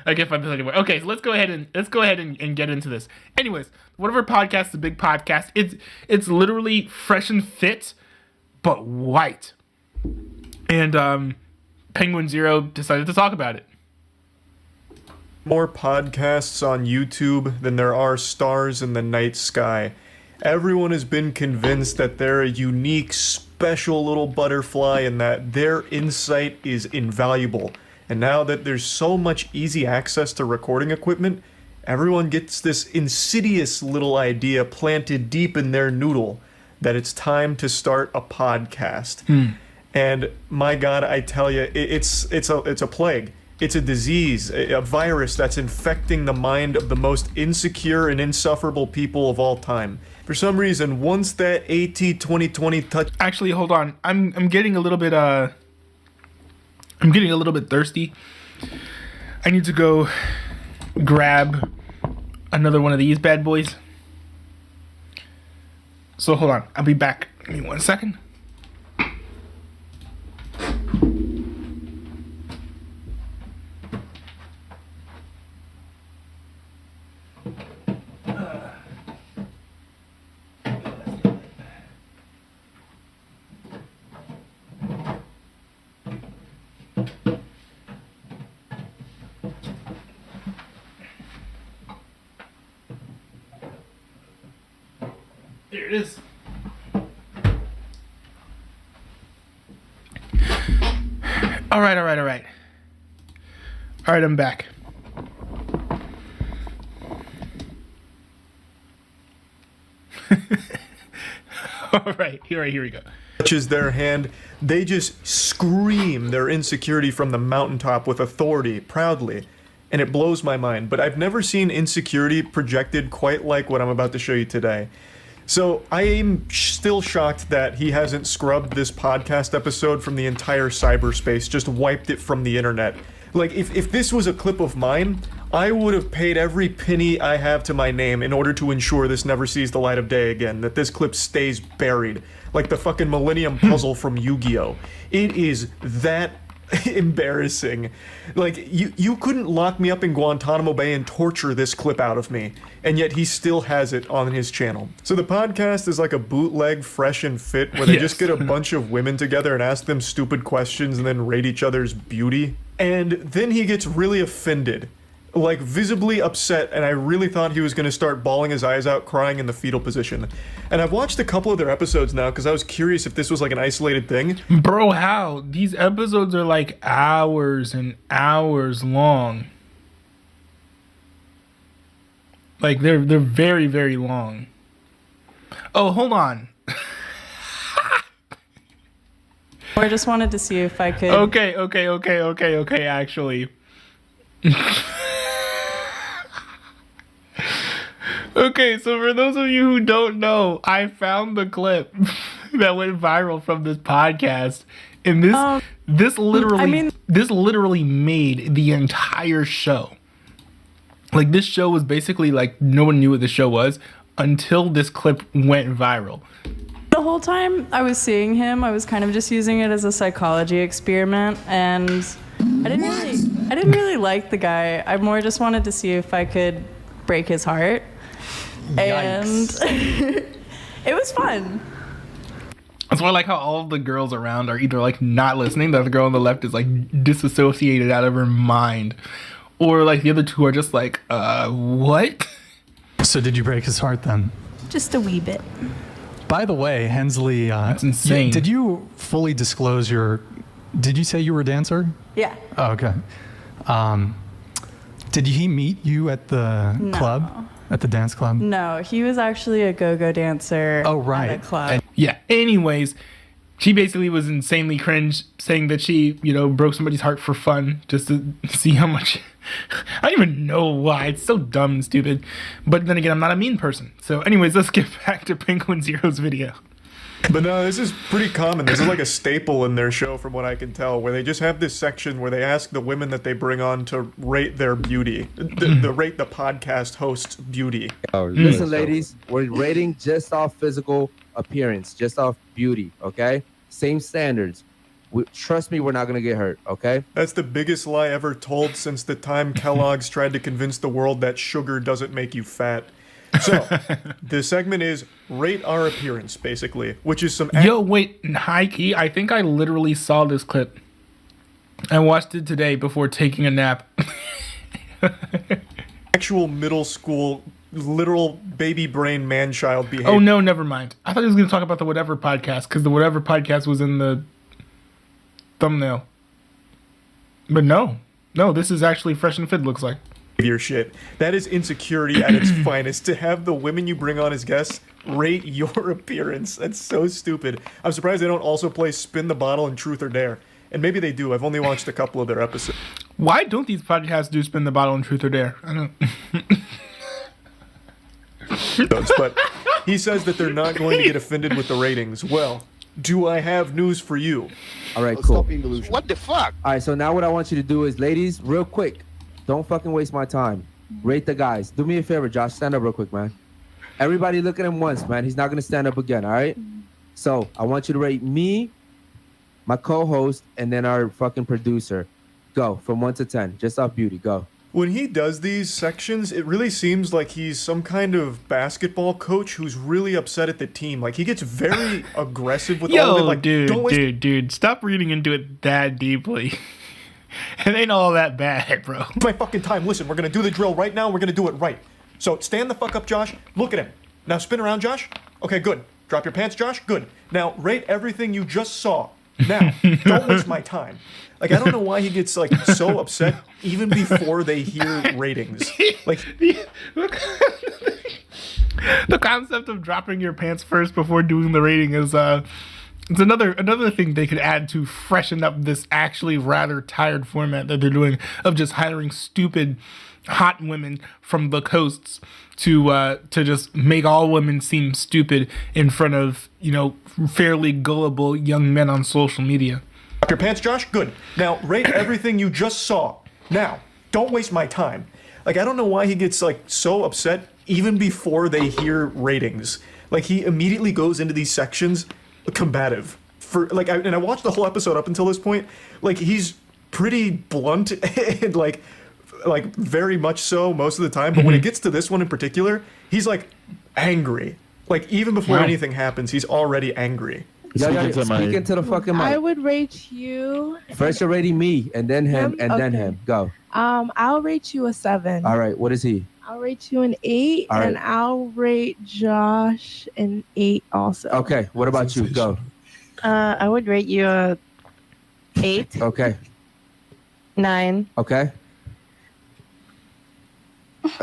I can't find this anywhere. Okay, so let's go ahead and get into this. Anyways, whatever podcast, the big podcast, it's literally fresh and fit, but white. And Penguin Zero decided to talk about it. More podcasts on YouTube than there are stars in the night sky. Everyone has been convinced that they're a unique, special little butterfly and that their insight is invaluable. And now that there's so much easy access to recording equipment, everyone gets this insidious little idea planted deep in their noodle that it's time to start a podcast. And my God, I tell you, it's a plague. It's a disease, a virus that's infecting the mind of the most insecure and insufferable people of all time. For some reason, once that AT 2020 touch... Actually, hold on. I'm getting a little bit thirsty. I need to go grab another one of these bad boys. So hold on. I'll be back. Give me 1 second. There it is. All right. All right, I'm back. All right, here we go. Touches their hand, they just scream their insecurity from the mountaintop with authority, proudly. And it blows my mind, but I've never seen insecurity projected quite like what I'm about to show you today. So I am still shocked that he hasn't scrubbed this podcast episode from the entire cyberspace, just wiped it from the internet. Like, if this was a clip of mine, I would have paid every penny I have to my name in order to ensure this never sees the light of day again, that this clip stays buried, like the fucking Millennium Puzzle from Yu-Gi-Oh! It is that embarrassing. Like, you couldn't lock me up in Guantanamo Bay and torture this clip out of me, and yet he still has it on his channel. So the podcast is like a bootleg Fresh and Fit, where they just get a bunch of women together and ask them stupid questions and then rate each other's beauty. And then he gets really offended, like visibly upset, and I really thought he was going to start bawling his eyes out, crying in the fetal position. And I've watched a couple of their episodes now because I was curious if this was like an isolated thing. Bro, how? These episodes are like hours and hours long. Like, they're very, very long. Oh, hold on. I just wanted to see if I could... Okay, actually. Okay, so for those of you who don't know, I found the clip that went viral from this podcast, and this literally made the entire show. Like, this show was basically like no one knew what the show was until this clip went viral. The whole time I was seeing him, I was kind of just using it as a psychology experiment, and I didn't really like the guy. I more just wanted to see if I could break his heart. Yikes. And it was fun. That's why I like how all of the girls around are either like not listening, the other girl on the left is like disassociated out of her mind, or like the other two are just like, what? So did you break his heart then? Just a wee bit. By the way, Hensley, that's insane. Did you fully disclose your Did you say you were a dancer? Yeah. Oh, okay. Did he meet you at the club? At the dance club? No, he was actually a go-go dancer at a club. Yeah. Anyways, she basically was insanely cringe, saying that she, broke somebody's heart for fun, just to see how much. I don't even know why. It's so dumb and stupid. But then again, I'm not a mean person. So, anyways, let's get back to Penguin Zero's video. But no, this is pretty common. This is like a staple in their show, from what I can tell, where they just have this section where they ask the women that they bring on to rate their beauty, rate the podcast host's beauty. Listen, ladies, we're rating just off physical appearance, just off beauty, okay? Same standards. Trust me, we're not going to get hurt, okay? That's the biggest lie ever told since the time Kellogg's tried to convince the world that sugar doesn't make you fat. So, the segment is rate our appearance, basically, which is some... Yo, wait, high key, I think I literally saw this clip. I watched it today before taking a nap. Actual middle school, literal baby brain man-child behavior. Oh, no, never mind. I thought he was going to talk about the Whatever podcast, because the Whatever podcast was in the thumbnail. But no, this is actually Fresh and Fit, looks like. Your shit. That is insecurity at its finest. To have the women you bring on as guests rate your appearance. That's so stupid. I'm surprised they don't also play Spin the Bottle and Truth or Dare. And maybe they do. I've only watched a couple of their episodes. Why don't these podcasts do Spin the Bottle and Truth or Dare? I don't. But he says that they're not going to get offended with the ratings. Well, do I have news for you? All right, cool. What the fuck? All right, so now what I want you to do is, ladies, real quick, don't fucking waste my time. Rate the guys. Do me a favor, Josh. Stand up real quick, man. Everybody look at him once, man. He's not going to stand up again, all right? So I want you to rate me, my co-host, and then our fucking producer. Go, from 1 to 10. Just off beauty. Go. When he does these sections, it really seems like he's some kind of basketball coach who's really upset at the team. Like, he gets very aggressive with all of it. Like, dude, stop reading into it that deeply. It ain't all that bad, bro. My fucking time. Listen, we're going to do the drill right now. We're going to do it right. So stand the fuck up, Josh. Look at him. Now spin around, Josh. Okay, good. Drop your pants, Josh. Good. Now rate everything you just saw. Now, don't waste my time. Like, I don't know why he gets, like, so upset even before they hear ratings. Like, the concept of dropping your pants first before doing the rating is, it's another thing they could add to freshen up this actually rather tired format that they're doing of just hiring stupid hot women from the coasts to just make all women seem stupid in front of, fairly gullible young men on social media. Drop your pants, Josh? Good. Now rate everything you just saw. Now, don't waste my time. Like, I don't know why he gets, like, so upset even before they hear ratings. Like, he immediately goes into these sections combative. I watched the whole episode up until this point. Like, he's pretty blunt and like very much so most of the time. But when it gets to this one in particular, he's like angry. Like, even before anything happens, he's already angry. Speak into the fucking mic. I would rate you. First you're rating me, and then him, and then him. Go. I'll rate you a 7. All right, what is he? I'll rate you an 8, All right. and I'll rate Josh an 8 also. Okay, what about you? Go. I would rate you a 8. Okay. 9. Okay.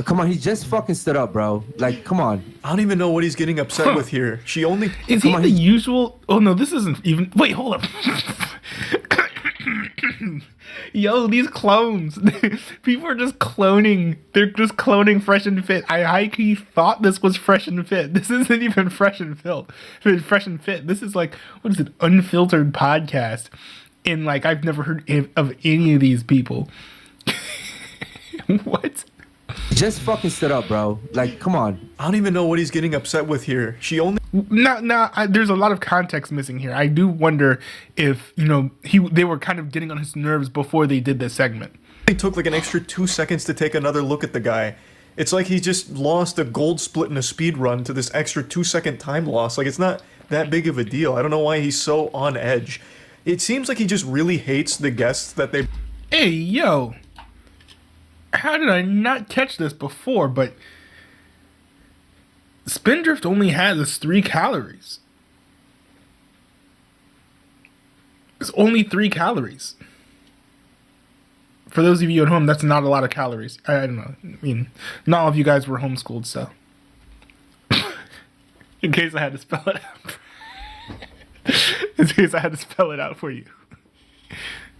Come on, he just fucking stood up, bro. Like, come on. I don't even know what he's getting upset with here. She only... Is he the usual... Oh, no, this isn't even... Wait, hold up. Yo, these clones. People are just cloning. They're just cloning Fresh and Fit. I high-key thought this was Fresh and Fit. This isn't even Fresh and Fit. This is like, what is it? Unfiltered podcast. And, like, I've never heard of any of these people. What? Just fucking stood up, bro. Like, come on. I don't even know what he's getting upset with here. She only... There's a lot of context missing here. I do wonder if, they were kind of getting on his nerves before they did this segment. It took like an extra 2 seconds to take another look at the guy. It's like he just lost a gold split in a speed run to this extra 2-second time loss. Like, it's not that big of a deal. I don't know why he's so on edge. It seems like he just really hates the guests that they... Hey, yo. How did I not catch this before? But Spindrift only has 3 calories. It's only 3 calories. For those of you at home, that's not a lot of calories. I don't know. I mean, not all of you guys were homeschooled, so. In case I had to spell it out. In case I had to spell it out for you.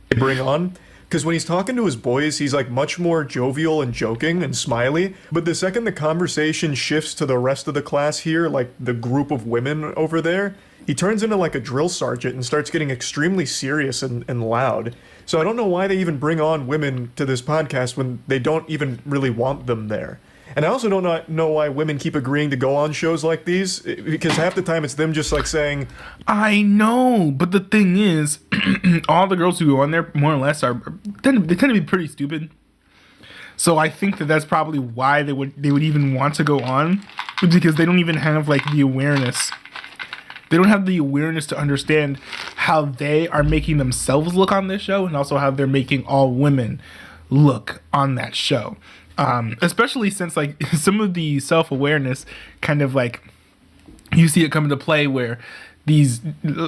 Bring on. Because when he's talking to his boys, he's like much more jovial and joking and smiley. But the second the conversation shifts to the rest of the class here, like the group of women over there, he turns into like a drill sergeant and starts getting extremely serious and loud. So I don't know why they even bring on women to this podcast when they don't even really want them there. And I also don't know why women keep agreeing to go on shows like these, because half the time it's them just like saying, I know, but the thing is, all the girls who go on there, more or less, they tend to be pretty stupid. So I think that's probably why they would even want to go on, because they don't even have like the awareness. They don't have the awareness to understand how they are making themselves look on this show, and also how they're making all women look on that show. Especially since like some of the self-awareness kind of like you see it come into play where a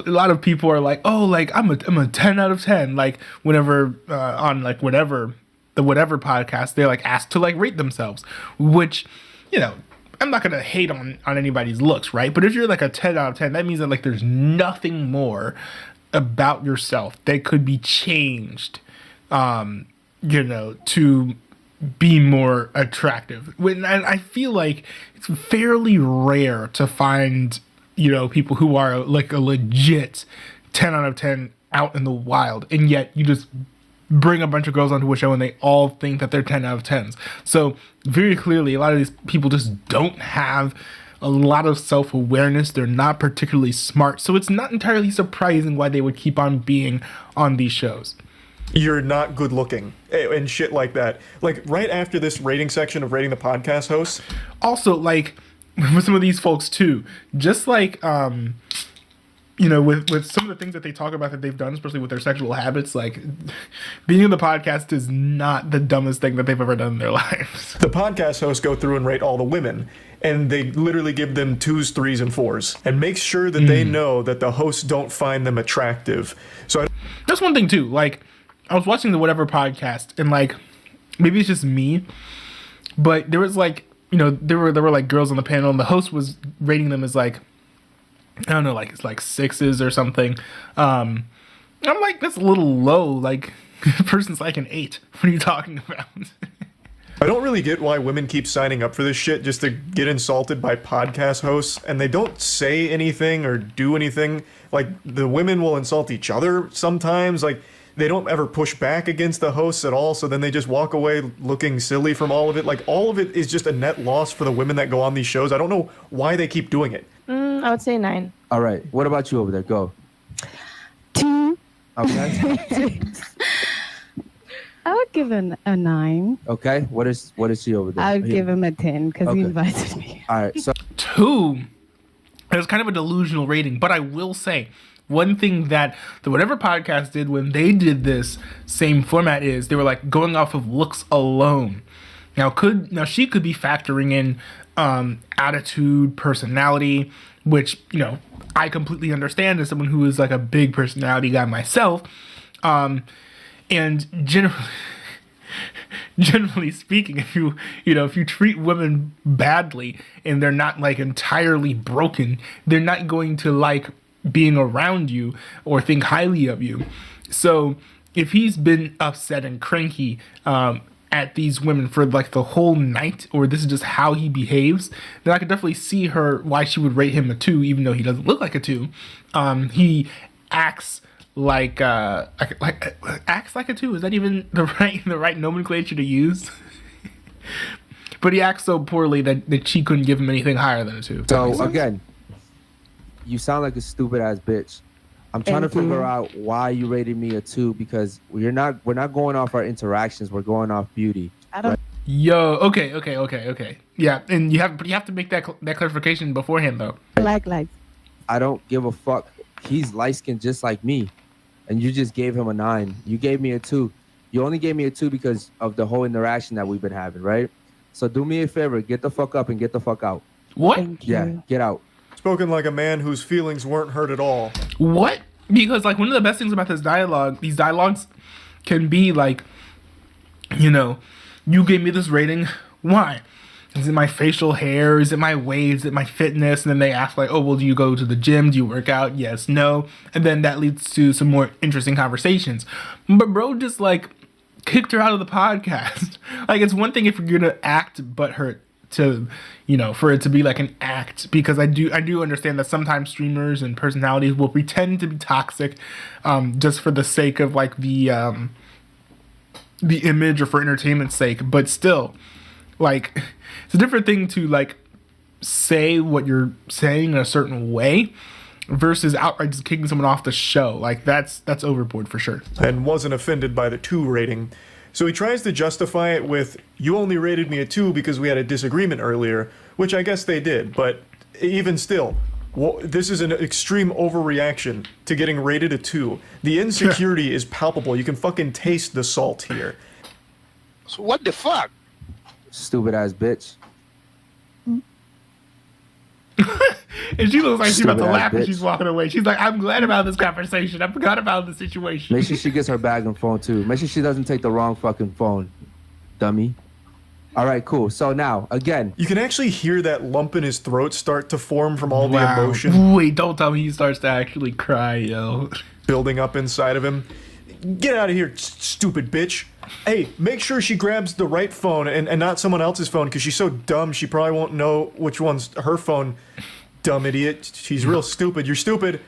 lot of people are like, oh, like I'm a 10 out of 10, like whenever on like whatever podcast they're like asked to like rate themselves, which, you know, I'm not gonna hate on anybody's looks, right? But if you're like a 10 out of 10, that means that like there's nothing more about yourself that could be changed, you know, to be more attractive. And I feel like it's fairly rare to find, you know, people who are like a legit 10 out of 10 out in the wild, and yet you just bring a bunch of girls onto a show and they all think that they're 10 out of 10s. So very clearly a lot of these people just don't have a lot of self-awareness. They're not particularly smart, so it's not entirely surprising why they would keep on being on these shows. You're not good looking and shit like that. Like right after this rating section of rating the podcast hosts. Also, like with some of these folks too, just like you know, with some of the things that they talk about that they've done, especially with their sexual habits, like being on the podcast is not the dumbest thing that they've ever done in their lives. The podcast hosts go through and rate all the women, and they literally give them 2s, 3s, and 4s, and make sure that they know that the hosts don't find them attractive. So that's one thing too. Like, I was watching the whatever podcast, and like maybe it's just me, but there was like, you know, there were like girls on the panel, and the host was rating them as like, I don't know, like it's like 6s or something. I'm like, that's a little low. Like, the person's like an 8. What are you talking about? I don't really get why women keep signing up for this shit just to get insulted by podcast hosts, and they don't say anything or do anything. Like, the women will insult each other sometimes. Like, they don't ever push back against the hosts at all, so then they just walk away looking silly from all of it. Like, all of it is just a net loss for the women that go on these shows. I don't know why they keep doing it. I would say 9. All right. What about you over there? Go. 2. Okay. I would give him a 9. Okay. What is she over there? I would give him a 10 because Okay. he invited me. All right. So 2. It's kind of a delusional rating, but I will say one thing that the whatever podcast did when they did this same format is they were like going off of looks alone. Now she could be factoring in attitude, personality, which, you know, I completely understand as someone who is like a big personality guy myself. And generally speaking, if you treat women badly and they're not like entirely broken, they're not going to like being around you or think highly of you. So if he's been upset and cranky at these women for like the whole night, or this is just how he behaves, then I could definitely see why she would rate him a 2, even though he doesn't look like a 2. He acts like acts like a 2. Is that even the right nomenclature to use? But he acts so poorly that she couldn't give him anything higher than a 2. So again, you sound like a stupid ass bitch. I'm trying to figure out why you rated me a 2, because we're not going off our interactions. We're going off beauty. I don't. Yo, okay. Yeah, and you have to make that clarification beforehand though. Like. I don't give a fuck. He's light skinned just like me, and you just gave him a 9. You gave me a 2. You only gave me a 2 because of the whole interaction that we've been having, right? So do me a favor, get the fuck up and get the fuck out. What? Thank you. Yeah, get out. Spoken like a man whose feelings weren't hurt at all. What? Because like one of the best things about these dialogues can be like, you know, you gave me this rating. Why? Is it my facial hair? Is it my weight? Is it my fitness? And then they ask like, oh, well, do you go to the gym? Do you work out? Yes, no. And then that leads to some more interesting conversations. But bro just like kicked her out of the podcast. Like it's one thing if you're gonna act butthurt to, you know, for it to be like an act, because I do understand that sometimes streamers and personalities will pretend to be toxic, just for the sake of like the image or for entertainment's sake. But still, like it's a different thing to like say what you're saying in a certain way versus outright just kicking someone off the show. Like that's overboard for sure. And wasn't offended by the 2 rating. So he tries to justify it with, you only rated me a 2 because we had a disagreement earlier, which I guess they did, but even still, this is an extreme overreaction to getting rated a 2. The insecurity is palpable. You can fucking taste the salt here. So what the fuck? Stupid ass bitch. And she looks like she's about to laugh bitch. as she's walking away. She's like, I'm glad about this conversation. I forgot about the situation. Make sure she gets her bag and phone too. Make sure she doesn't take the wrong fucking phone, dummy. All right, cool. So now, again. You can actually hear that lump in his throat start to form from all the emotion. Wait, don't tell me he starts to actually cry, yo. Building up inside of him. Get out of here, stupid bitch. Hey, make sure she grabs the right phone and not someone else's phone, because she's so dumb she probably won't know which one's her phone. Dumb idiot. She's real stupid. You're stupid.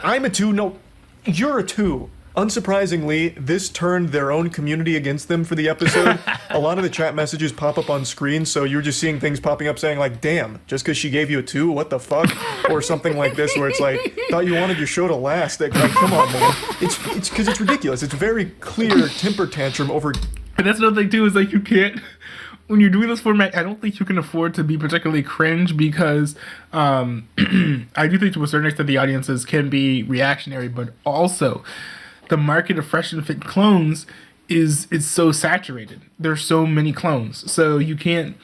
I'm a 2. No, you're a 2. Unsurprisingly, this turned their own community against them for the episode. A lot of the chat messages pop up on screen, so you're just seeing things popping up saying like, damn, just because she gave you a 2, what the fuck? Or something like this, where it's like, thought you wanted your show to last. Like, come on, man. It's because it's ridiculous. It's very clear temper tantrum over... And that's another thing, too, is like you can't... When you're doing this format, I don't think you can afford to be particularly cringe, because I do think to a certain extent the audiences can be reactionary, but also the market of fresh and fit clones is so saturated. There's so many clones, so you can't.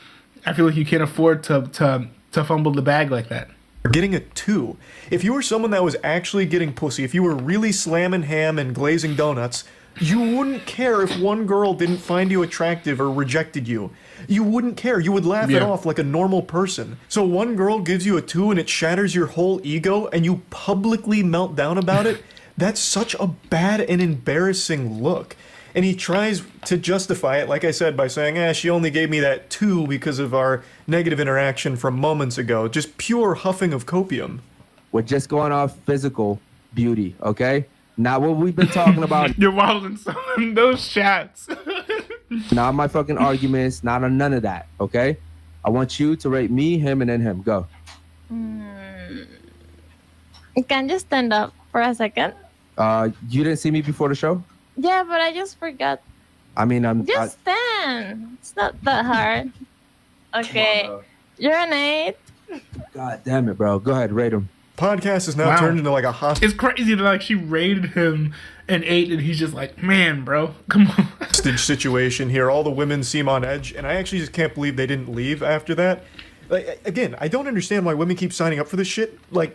I feel like you can't afford to fumble the bag like that. Getting a 2. If you were someone that was actually getting pussy, if you were really slamming ham and glazing donuts, you wouldn't care if one girl didn't find you attractive or rejected you. You wouldn't care. You would laugh it off like a normal person. So one girl gives you a 2 and it shatters your whole ego and you publicly melt down about it. That's such a bad and embarrassing look. And he tries to justify it, like I said, by saying, she only gave me that 2 because of our negative interaction from moments ago. Just pure huffing of copium. We're just going off physical beauty, okay? Not what we've been talking about. You're wilding in those chats. Not my fucking arguments, not on none of that, okay? I want you to rate me, him, and then him. Go. Can you stand up for a second? You didn't see me before the show? Yeah, but I just forgot. I mean, Just stand. It's not that hard. Okay. You're an 8. God damn it, bro. Go ahead, rate him. Podcast is now turned into like a hostage. It's crazy that like she rated him an 8 and he's just like, man, bro, come on. Hostage situation here. All the women seem on edge, and I actually just can't believe they didn't leave after that. Like, again, I don't understand why women keep signing up for this shit. Like,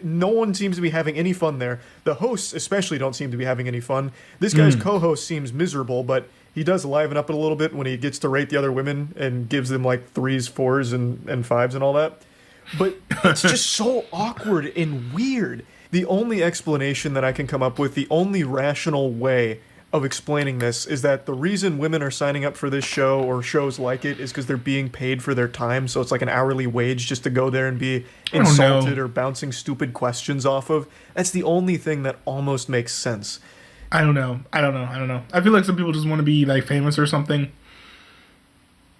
no one seems to be having any fun there. The hosts especially don't seem to be having any fun. This guy's co-host seems miserable, but he does liven up it a little bit when he gets to rate the other women and gives them like 3s, 4s, and 5s and all that. But it's just so awkward and weird. The only explanation that I can come up with, the only rational way of explaining this, is that the reason women are signing up for this show or shows like it is because they're being paid for their time. So it's like an hourly wage just to go there and be insulted or bouncing stupid questions off of. That's the only thing that almost makes sense. I don't know. I feel like some people just want to be like famous or something.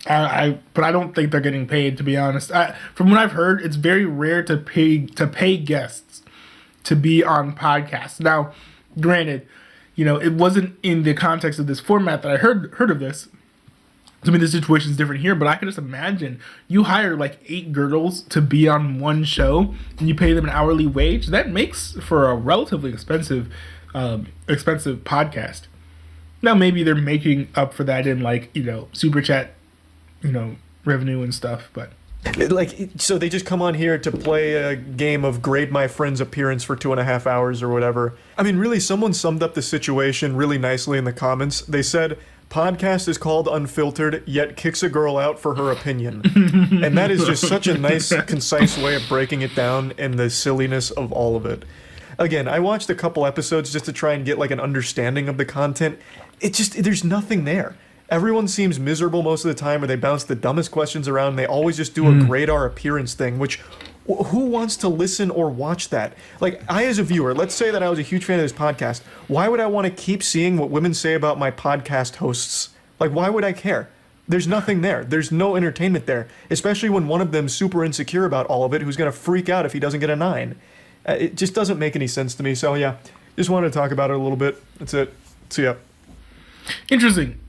But I don't think they're getting paid, to be honest. From what I've heard, it's very rare to pay guests to be on podcasts. Now, granted, it wasn't in the context of this format that I heard of this. I mean, the situation is different here, but I can just imagine you hire like 8 girls to be on one show and you pay them an hourly wage. That makes for a relatively expensive podcast. Now, maybe they're making up for that in like, super chat, revenue and stuff, but So they just come on here to play a game of grade my friend's appearance for 2.5 hours or whatever. I mean, really, someone summed up the situation really nicely in the comments. They said, podcast is called Unfiltered, yet kicks a girl out for her opinion. And that is just such a nice, concise way of breaking it down and the silliness of all of it. Again, I watched a couple episodes just to try and get like an understanding of the content. There's nothing there. Everyone seems miserable most of the time, or they bounce the dumbest questions around. They always just do a grade our appearance thing, which who wants to listen or watch that? Like, I as a viewer, let's say that I was a huge fan of this podcast. Why would I want to keep seeing what women say about my podcast hosts? Like, why would I care? There's nothing there. There's no entertainment there, especially when one of them's super insecure about all of it, who's going to freak out if he doesn't get a 9. It just doesn't make any sense to me. So, yeah, just wanted to talk about it a little bit. That's it. See ya. Interesting.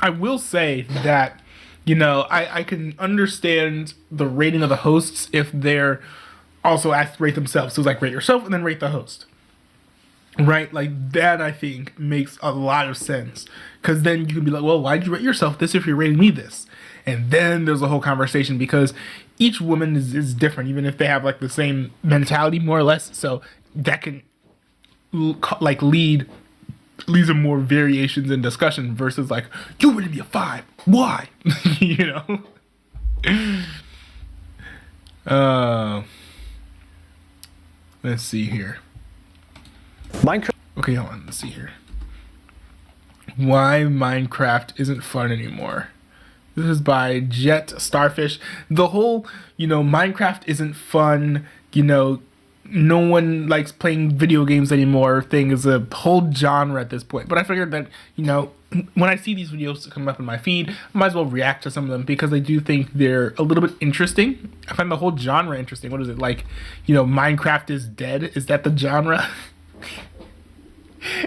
I will say that, I can understand the rating of the hosts if they're also asked to rate themselves. So it's like, rate yourself and then rate the host. Right? Like, that, I think, makes a lot of sense. Because then you can be like, well, why'd you rate yourself this if you're rating me this? And then there's a whole conversation because each woman is different, even if they have, like, the same mentality, more or less. So that can, leads to more variations in discussion versus like, you rated me a 5. Why? Let's see here. Minecraft. Okay, hold on. Let's see here. Why Minecraft isn't fun anymore. This is by Jet Starfish. The whole, Minecraft isn't fun, no one likes playing video games anymore thing is a whole genre at this point. But I figured that, when I see these videos come up in my feed, I might as well react to some of them because I do think they're a little bit interesting. I find the whole genre interesting. What is it like? Minecraft is dead. Is that the genre?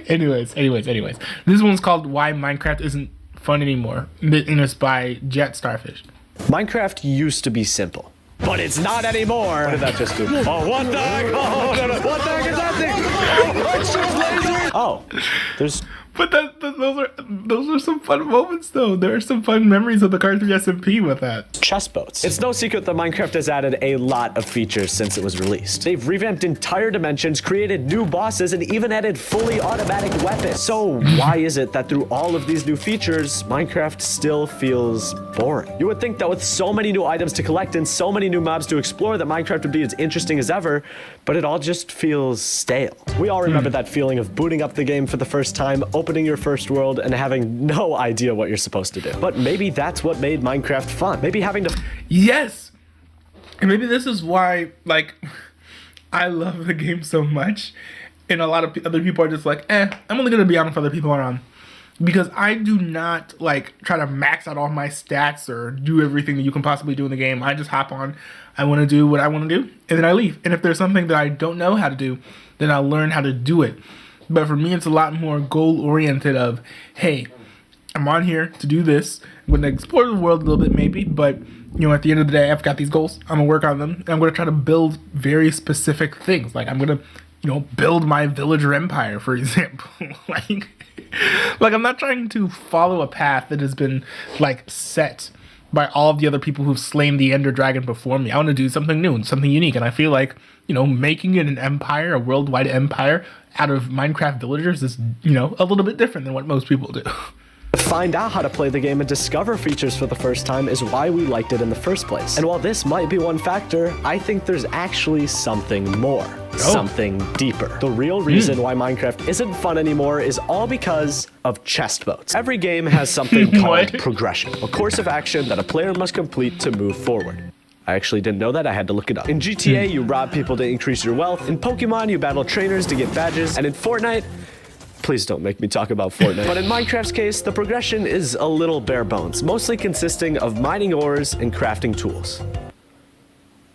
Anyways. This one's called Why Minecraft Isn't Fun Anymore. And it's by Jet Starfish. Minecraft used to be simple. But it's not anymore. What did that just do? Oh, what the heck? Oh, no. What the heck is that thing? Oh, it shoots lasers. Oh, there's... But those are some fun moments, though. There are some fun memories of the Car 3 SMP with that. Chest boats. It's no secret that Minecraft has added a lot of features since it was released. They've revamped entire dimensions, created new bosses, and even added fully automatic weapons. So why is it that through all of these new features, Minecraft still feels boring? You would think that with so many new items to collect and so many new mobs to explore that Minecraft would be as interesting as ever, but it all just feels stale. We all remember that feeling of booting up the game for the first time, opening your first world, and having no idea what you're supposed to do. But maybe that's what made Minecraft fun. Maybe having to... Yes! And maybe this is why, I love the game so much, and a lot of other people are just like, I'm only going to be on if other people are on. Because I do not, try to max out all my stats or do everything that you can possibly do in the game. I just hop on, I want to do what I want to do, and then I leave. And if there's something that I don't know how to do, then I'll learn how to do it. But for me, it's a lot more goal-oriented of, hey, I'm on here to do this. I'm going to explore the world a little bit maybe, but, at the end of the day, I've got these goals. I'm going to work on them, and I'm going to try to build very specific things. Like, I'm going to, build my villager empire, for example. I'm not trying to follow a path that has been, set by all of the other people who've slain the Ender Dragon before me. I want to do something new and something unique, and I feel like, making it an empire, a worldwide empire, out of Minecraft villagers is, a little bit different than what most people do. Find out how to play the game and discover features for the first time is why we liked it in the first place. And while this might be one factor, I think there's actually something more. Something deeper. The real reason why Minecraft isn't fun anymore is all because of chest boats. Every game has something called progression, a course of action that a player must complete to move forward. I actually didn't know that. I had to look it up. In GTA, you rob people to increase your wealth. In Pokemon, you battle trainers to get badges. And in Fortnite, please don't make me talk about Fortnite. But in Minecraft's case, the progression is a little bare bones, mostly consisting of mining ores and crafting tools.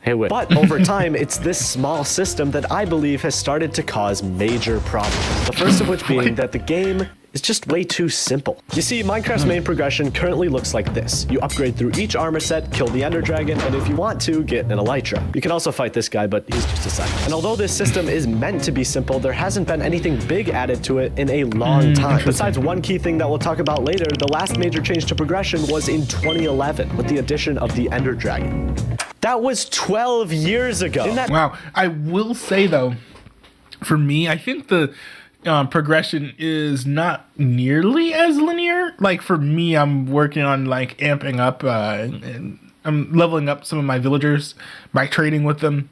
Hey, wait. But over time, it's this small system that I believe has started to cause major problems. The first of which being that the game is just way too simple. You see, Minecraft's main progression currently looks like this. You upgrade through each armor set, kill the Ender Dragon, and if you want to, get an Elytra. You can also fight this guy, but he's just a side. And although this system is meant to be simple, there hasn't been anything big added to it in a long time. Besides one key thing that we'll talk about later, the last major change to progression was in 2011 with the addition of the Ender Dragon. That was 12 years ago. Wow. I will say, though, for me, I think the progression is not nearly as linear. Like, for me, I'm working on, like, amping up and I'm leveling up some of my villagers by trading with them.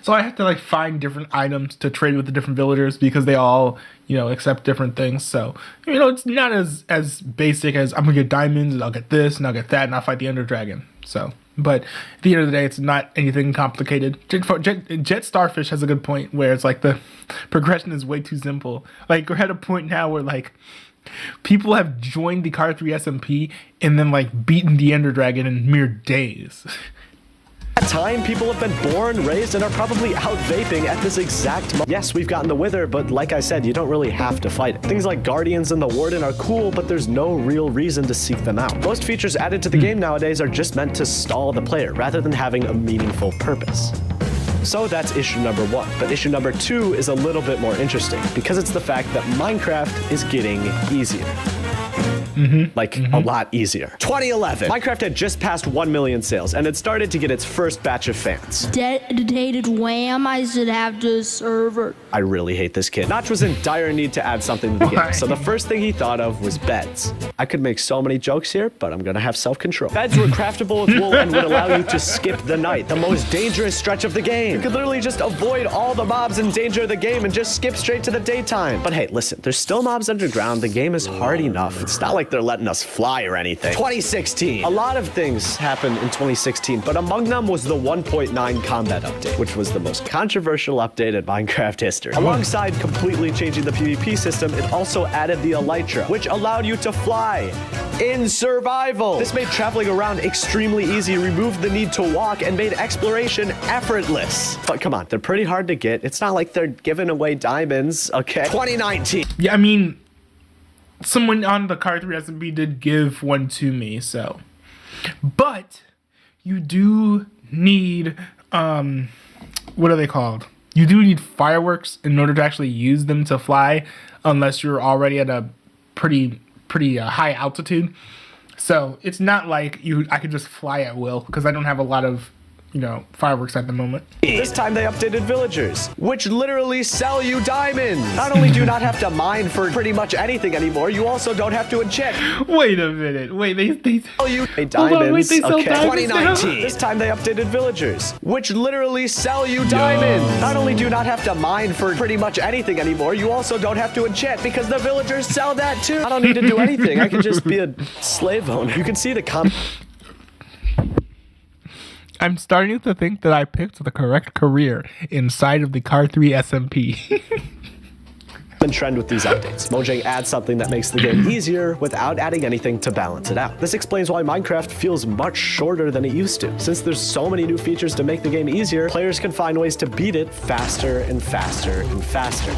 So I have to, like, find different items to trade with the different villagers because they all, you know, accept different things. So, you know, it's not as basic as I'm going to get diamonds and I'll get this and I'll get that and I'll fight the Ender Dragon. So, but at the end of the day, it's not anything complicated. Jet Starfish has a good point where it's like the progression is way too simple. Like, we're at a point now where, like, people have joined the Car 3 SMP and then, like, beaten the Ender Dragon in mere days. At time, people have been born, raised, and are probably out vaping at this exact moment. Yes, we've gotten the Wither, but like I said, you don't really have to fight it. Things like Guardians and the Warden are cool, but there's no real reason to seek them out. Most features added to the game nowadays are just meant to stall the player, rather than having a meaningful purpose. So that's issue number 1. But issue number 2 is a little bit more interesting, because it's the fact that Minecraft is getting easier. A lot easier. 2011, Minecraft had just passed 1 million sales, and it started to get its first batch of fans. Dedicated wham, I should have to server. I really hate this kid. Notch was in dire need to add something to the game, so the first thing he thought of was beds. I could make so many jokes here, but I'm gonna have self-control. Beds were craftable with wool and would allow you to skip the night, the most dangerous stretch of the game. You could literally just avoid all the mobs and danger of the game and just skip straight to the daytime. But hey, listen, there's still mobs underground. The game is hard enough. It's not like they're letting us fly or anything. 2016. A lot of things happened in 2016, but among them was the 1.9 combat update, which was the most controversial update in Minecraft history. Alongside completely changing the PvP system, it also added the Elytra, which allowed you to fly in survival. This made traveling around extremely easy, removed the need to walk, and made exploration effortless. But come on, they're pretty hard to get. It's not like they're giving away diamonds, okay? 2019. Yeah, I mean, someone on the Car 3 SMP did give one to me, so. But you do need, what are they called? You do need fireworks in order to actually use them to fly, unless you're already at a pretty high altitude. So it's not like I could just fly at will, because I don't have a lot of, you know, fireworks at the moment. This time they updated villagers, which literally sell you diamonds. Not only do you not have to mine for pretty much anything anymore, you also don't have to enchant. Wait a minute. Wait, they sell you diamonds. On, wait, they sell diamonds 2019. Now? This time they updated villagers, which literally sell you diamonds. Not only do you not have to mine for pretty much anything anymore, you also don't have to enchant because the villagers sell that too. I don't need to do anything. I can just be a slave owner. You can see the I'm starting to think that I picked the correct career inside of the Car 3 SMP. trend with these updates. Mojang adds something that makes the game easier without adding anything to balance it out. This explains why Minecraft feels much shorter than it used to. Since there's so many new features to make the game easier, players can find ways to beat it faster and faster and faster.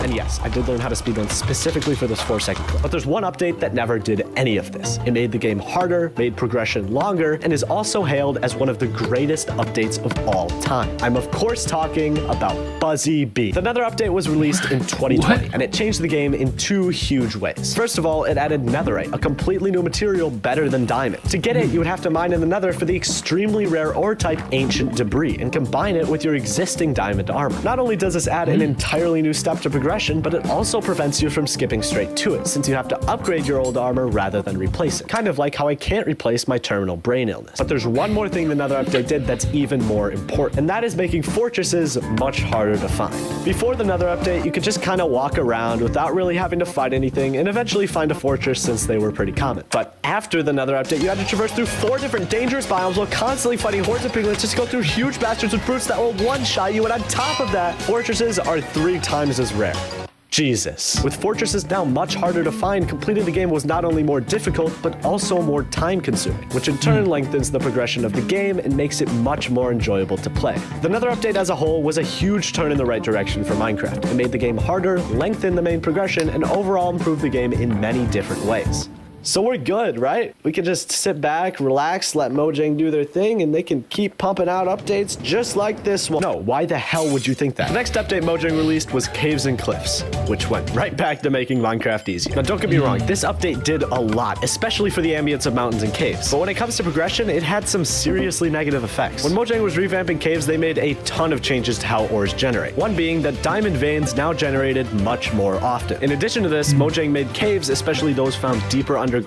And yes, I did learn how to speedrun specifically for this 4-second clip. But there's one update that never did any of this. It made the game harder, made progression longer, and is also hailed as one of the greatest updates of all time. I'm of course talking about Buzzy Bee. The Nether update was released in 2020, and it changed the game in two huge ways. First of all, it added netherite, a completely new material better than diamond. To get it, you would have to mine in the nether for the extremely rare ore type ancient debris, and combine it with your existing diamond armor. Not only does this add an entirely new step to progression, but it also prevents you from skipping straight to it, since you have to upgrade your old armor rather than replace it. Kind of like how I can't replace my terminal brain illness. But there's one more thing the Nether update did that's even more important, and that is making fortresses much harder to find. Before the Nether update, you could just kind of walk around without really having to fight anything, and eventually find a fortress since they were pretty common. But after the Nether update, you had to traverse through 4 different dangerous biomes while constantly fighting hordes of piglins just to go through huge bastards with brutes that will one-shot you, and on top of that, fortresses are 3 times as rare. Jesus. With fortresses now much harder to find, completing the game was not only more difficult, but also more time-consuming, which in turn lengthens the progression of the game and makes it much more enjoyable to play. The Nether update as a whole was a huge turn in the right direction for Minecraft. It made the game harder, lengthened the main progression, and overall improved the game in many different ways. So we're good, right? We can just sit back, relax, let Mojang do their thing, and they can keep pumping out updates just like this one. No, why the hell would you think that? The next update Mojang released was Caves and Cliffs, which went right back to making Minecraft easy. Now don't get me wrong, this update did a lot, especially for the ambience of mountains and caves. But when it comes to progression, it had some seriously negative effects. When Mojang was revamping caves, they made a ton of changes to how ores generate. One being that diamond veins now generated much more often. In addition to this, Mojang made caves, especially those found deeper underground,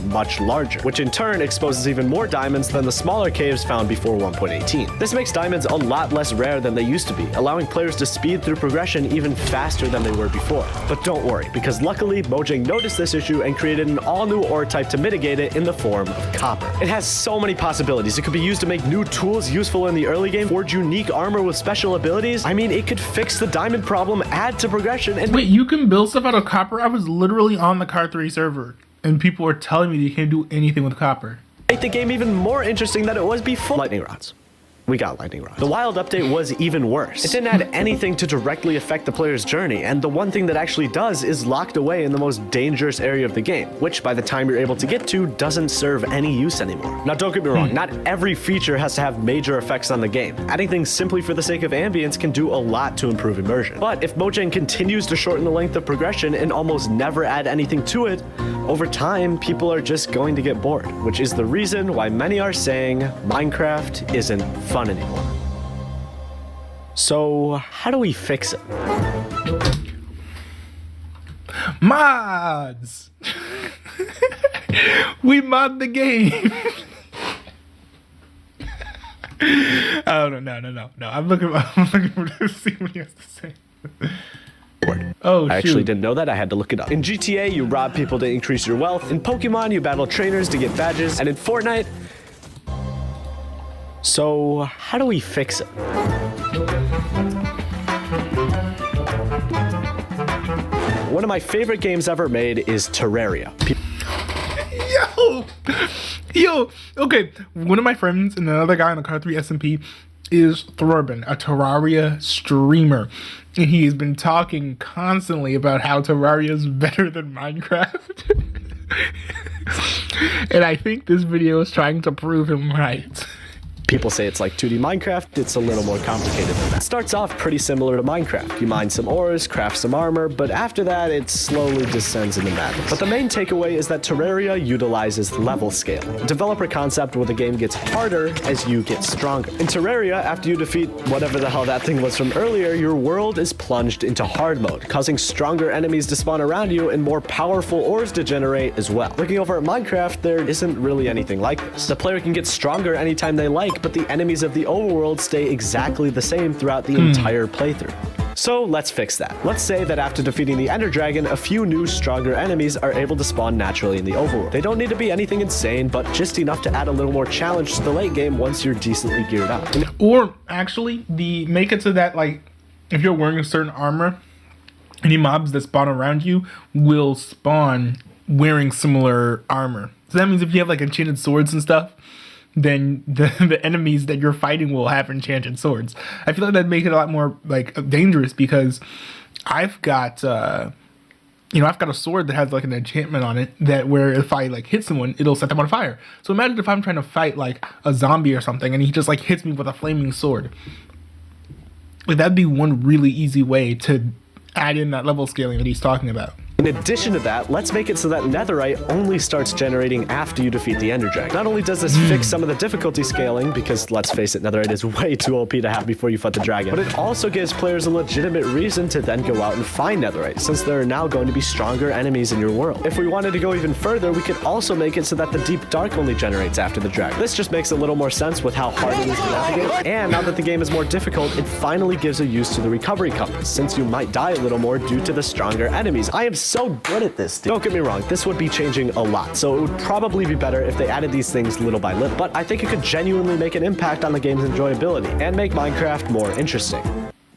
much larger, which in turn exposes even more diamonds than the smaller caves found before 1.18. This makes diamonds a lot less rare than they used to be, allowing players to speed through progression even faster than they were before. But don't worry, because luckily Mojang noticed this issue and created an all-new ore type to mitigate it in the form of copper. It has so many possibilities. It could be used to make new tools useful in the early game, forge unique armor with special abilities. I mean, it could fix the diamond problem, add to progression, and— Wait, you can build stuff out of copper? I was literally on the Car3 server, and people were telling me you can't do anything with copper. Make the game even more interesting than it was before. Lightning rods. We got lightning rods. The wild update was even worse. It didn't add anything to directly affect the player's journey, and the one thing that actually does is locked away in the most dangerous area of the game, which by the time you're able to get to, doesn't serve any use anymore. Now don't get me wrong, not every feature has to have major effects on the game. Adding things simply for the sake of ambience can do a lot to improve immersion. But if Mojang continues to shorten the length of progression and almost never add anything to it, over time, people are just going to get bored, which is the reason why many are saying Minecraft isn't fun anymore. So how do we fix it? Mods! We mod the game! Oh, no. I'm looking for to see what he has to say. Oh, I actually didn't know that. I had to look it up. In GTA, you rob people to increase your wealth. In Pokemon, you battle trainers to get badges. And in Fortnite... So, how do we fix it? One of my favorite games ever made is Terraria. Yo, okay. One of my friends and another guy on the Car3 SMP is Thorben, a Terraria streamer. And he has been talking constantly about how Terraria is better than Minecraft. And I think this video is trying to prove him right. People say it's like 2D Minecraft, it's a little more complicated than that. It starts off pretty similar to Minecraft. You mine some ores, craft some armor, but after that it slowly descends into madness. But the main takeaway is that Terraria utilizes level scale, a developer concept where the game gets harder as you get stronger. In Terraria, after you defeat whatever the hell that thing was from earlier, your world is plunged into hard mode, causing stronger enemies to spawn around you and more powerful ores to generate as well. Looking over at Minecraft, there isn't really anything like this. The player can get stronger anytime they like, but the enemies of the overworld stay exactly the same throughout the entire playthrough. So let's fix that. Let's say that after defeating the Ender Dragon, a few new, stronger enemies are able to spawn naturally in the overworld. They don't need to be anything insane, but just enough to add a little more challenge to the late game once you're decently geared up. Or actually, make it so that, like, if you're wearing a certain armor, any mobs that spawn around you will spawn wearing similar armor. So that means if you have like enchanted swords and stuff, then the enemies that you're fighting will have enchanted swords. I feel like that'd make it a lot more like dangerous because I've got I've got a sword that has like an enchantment on it that where if I like hit someone, it'll set them on fire. So imagine if I'm trying to fight like a zombie or something and he just like hits me with a flaming sword. Like that'd be one really easy way to add in that level scaling that he's talking about. In addition to that, let's make it so that netherite only starts generating after you defeat the Ender Dragon. Not only does this fix some of the difficulty scaling, because let's face it, netherite is way too OP to have before you fight the dragon, but it also gives players a legitimate reason to then go out and find netherite, since there are now going to be stronger enemies in your world. If we wanted to go even further, we could also make it so that the deep dark only generates after the dragon. This just makes a little more sense with how hard it is to navigate, and now that the game is more difficult, it finally gives a use to the recovery compass, since you might die a little more due to the stronger enemies. I am so good at this, dude. Don't get me wrong, this would be changing a lot, so it would probably be better if they added these things little by little, but I think it could genuinely make an impact on the game's enjoyability and make Minecraft more interesting.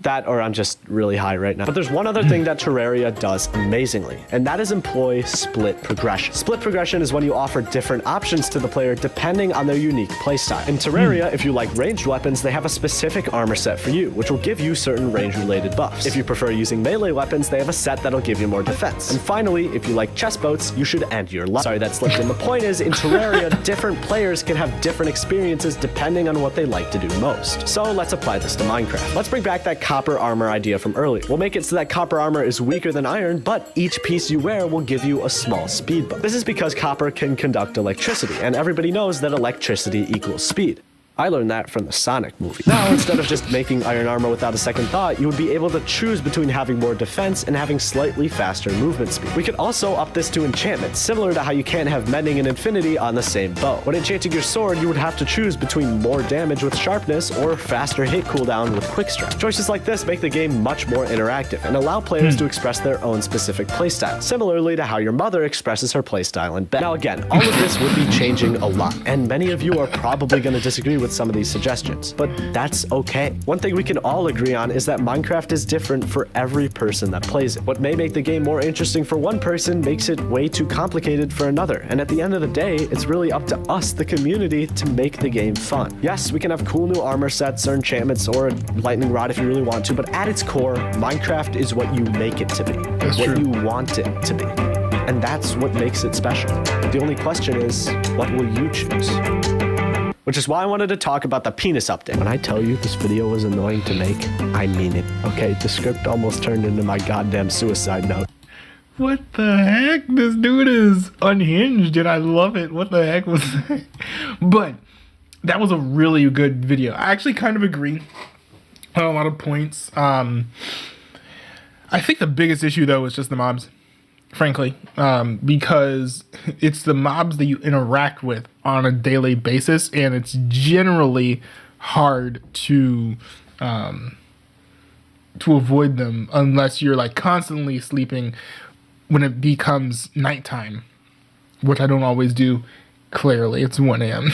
That or I'm just really high right now. But there's one other thing that Terraria does amazingly, and that is employ split progression. Split progression is when you offer different options to the player depending on their unique playstyle. In Terraria, if you like ranged weapons, they have a specific armor set for you, which will give you certain range-related buffs. If you prefer using melee weapons, they have a set that'll give you more defense. And finally, if you like chest boats, you should end your life. Sorry, that slipped in. The point is, in Terraria, different players can have different experiences depending on what they like to do most. So let's apply this to Minecraft. Let's bring back that copper armor idea from earlier. We'll make it so that copper armor is weaker than iron, but each piece you wear will give you a small speed bump. This is because copper can conduct electricity, and everybody knows that electricity equals speed. I learned that from the Sonic movie. Now, instead of just making iron armor without a second thought, you would be able to choose between having more defense and having slightly faster movement speed. We could also up this to enchantment, similar to how you can't have mending and infinity on the same bow. When enchanting your sword, you would have to choose between more damage with sharpness or faster hit cooldown with quick strike. Choices like this make the game much more interactive and allow players to express their own specific playstyle, similarly to how your mother expresses her playstyle in bed. Now again, all of this would be changing a lot, and many of you are probably going to disagree with some of these suggestions, but that's okay. One thing we can all agree on is that Minecraft is different for every person that plays it. What may make the game more interesting for one person makes it way too complicated for another, and at the end of the day, it's really up to us, the community, to make the game fun. Yes, we can have cool new armor sets or enchantments or a lightning rod if you really want to, but at its core, Minecraft is what you make it to be. That's what true. you want it to be. And that's what makes it special. The only question is, what will you choose? Which is why I wanted to talk about the penis update. When I tell you this video was annoying to make, I mean it. Okay, the script almost turned into my goddamn suicide note. What the heck? This dude is unhinged and I love it. What the heck was that? But that was a really good video. I actually kind of agree on a lot of points. I think the biggest issue though is just the mobs. Frankly, because it's the mobs that you interact with on a daily basis, and it's generally hard to avoid them unless you're like constantly sleeping when it becomes nighttime, which I don't always do. Clearly, it's 1 a.m.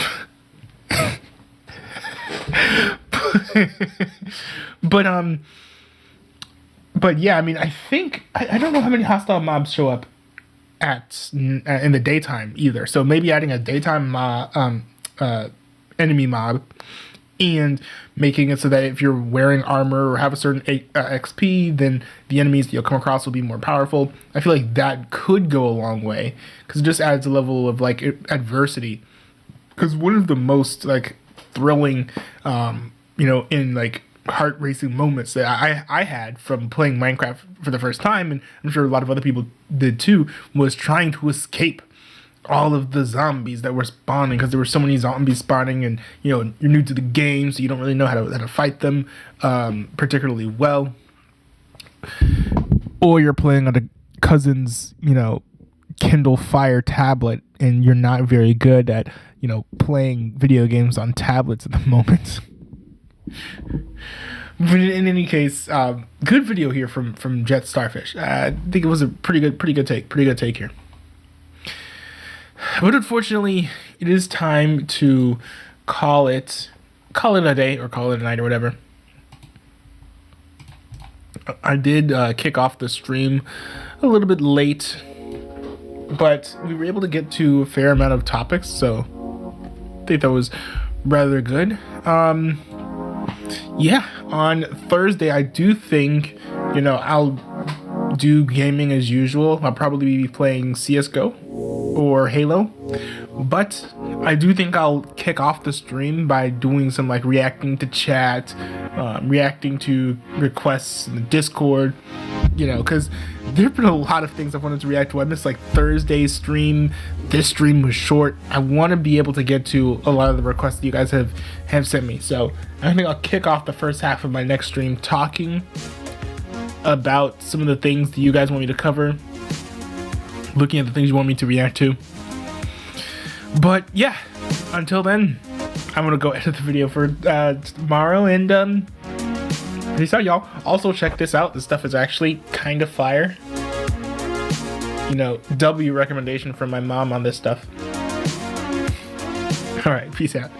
But yeah, I mean, I think I don't know how many hostile mobs show up in the daytime either. So maybe adding a daytime enemy mob and making it so that if you're wearing armor or have a certain XP, then the enemies that you'll come across will be more powerful. I feel like that could go a long way because it just adds a level of like adversity. Because one of the most like thrilling, in like heart racing moments that I had from playing Minecraft for the first time, and I'm sure a lot of other people did too, was trying to escape all of the zombies that were spawning, because there were so many zombies spawning, and you're new to the game, so you don't really know how to fight them particularly well, or you're playing on a cousin's Kindle Fire tablet and you're not very good at playing video games on tablets at the moment. But in any case, good video here from Jet Starfish. I think it was a pretty good take here. But unfortunately, it is time to call it a day or call it a night or whatever. I did kick off the stream a little bit late, but we were able to get to a fair amount of topics, so I think that was rather good. Yeah, on Thursday, I do think, I'll do gaming as usual. I'll probably be playing CSGO or Halo, but I do think I'll kick off the stream by doing some like reacting to chat, reacting to requests in the Discord, because there have been a lot of things I wanted to react to. I missed like Thursday's stream. This stream was short. I want to be able to get to a lot of the requests that you guys have sent me. So I think I'll kick off the first half of my next stream talking about some of the things that you guys want me to cover, looking at the things you want me to react to. But yeah, until then, I'm gonna go edit the video for tomorrow, and peace out, y'all. Also, check this out. This stuff is actually kind of fire. W recommendation from my mom on this stuff. All right, peace out.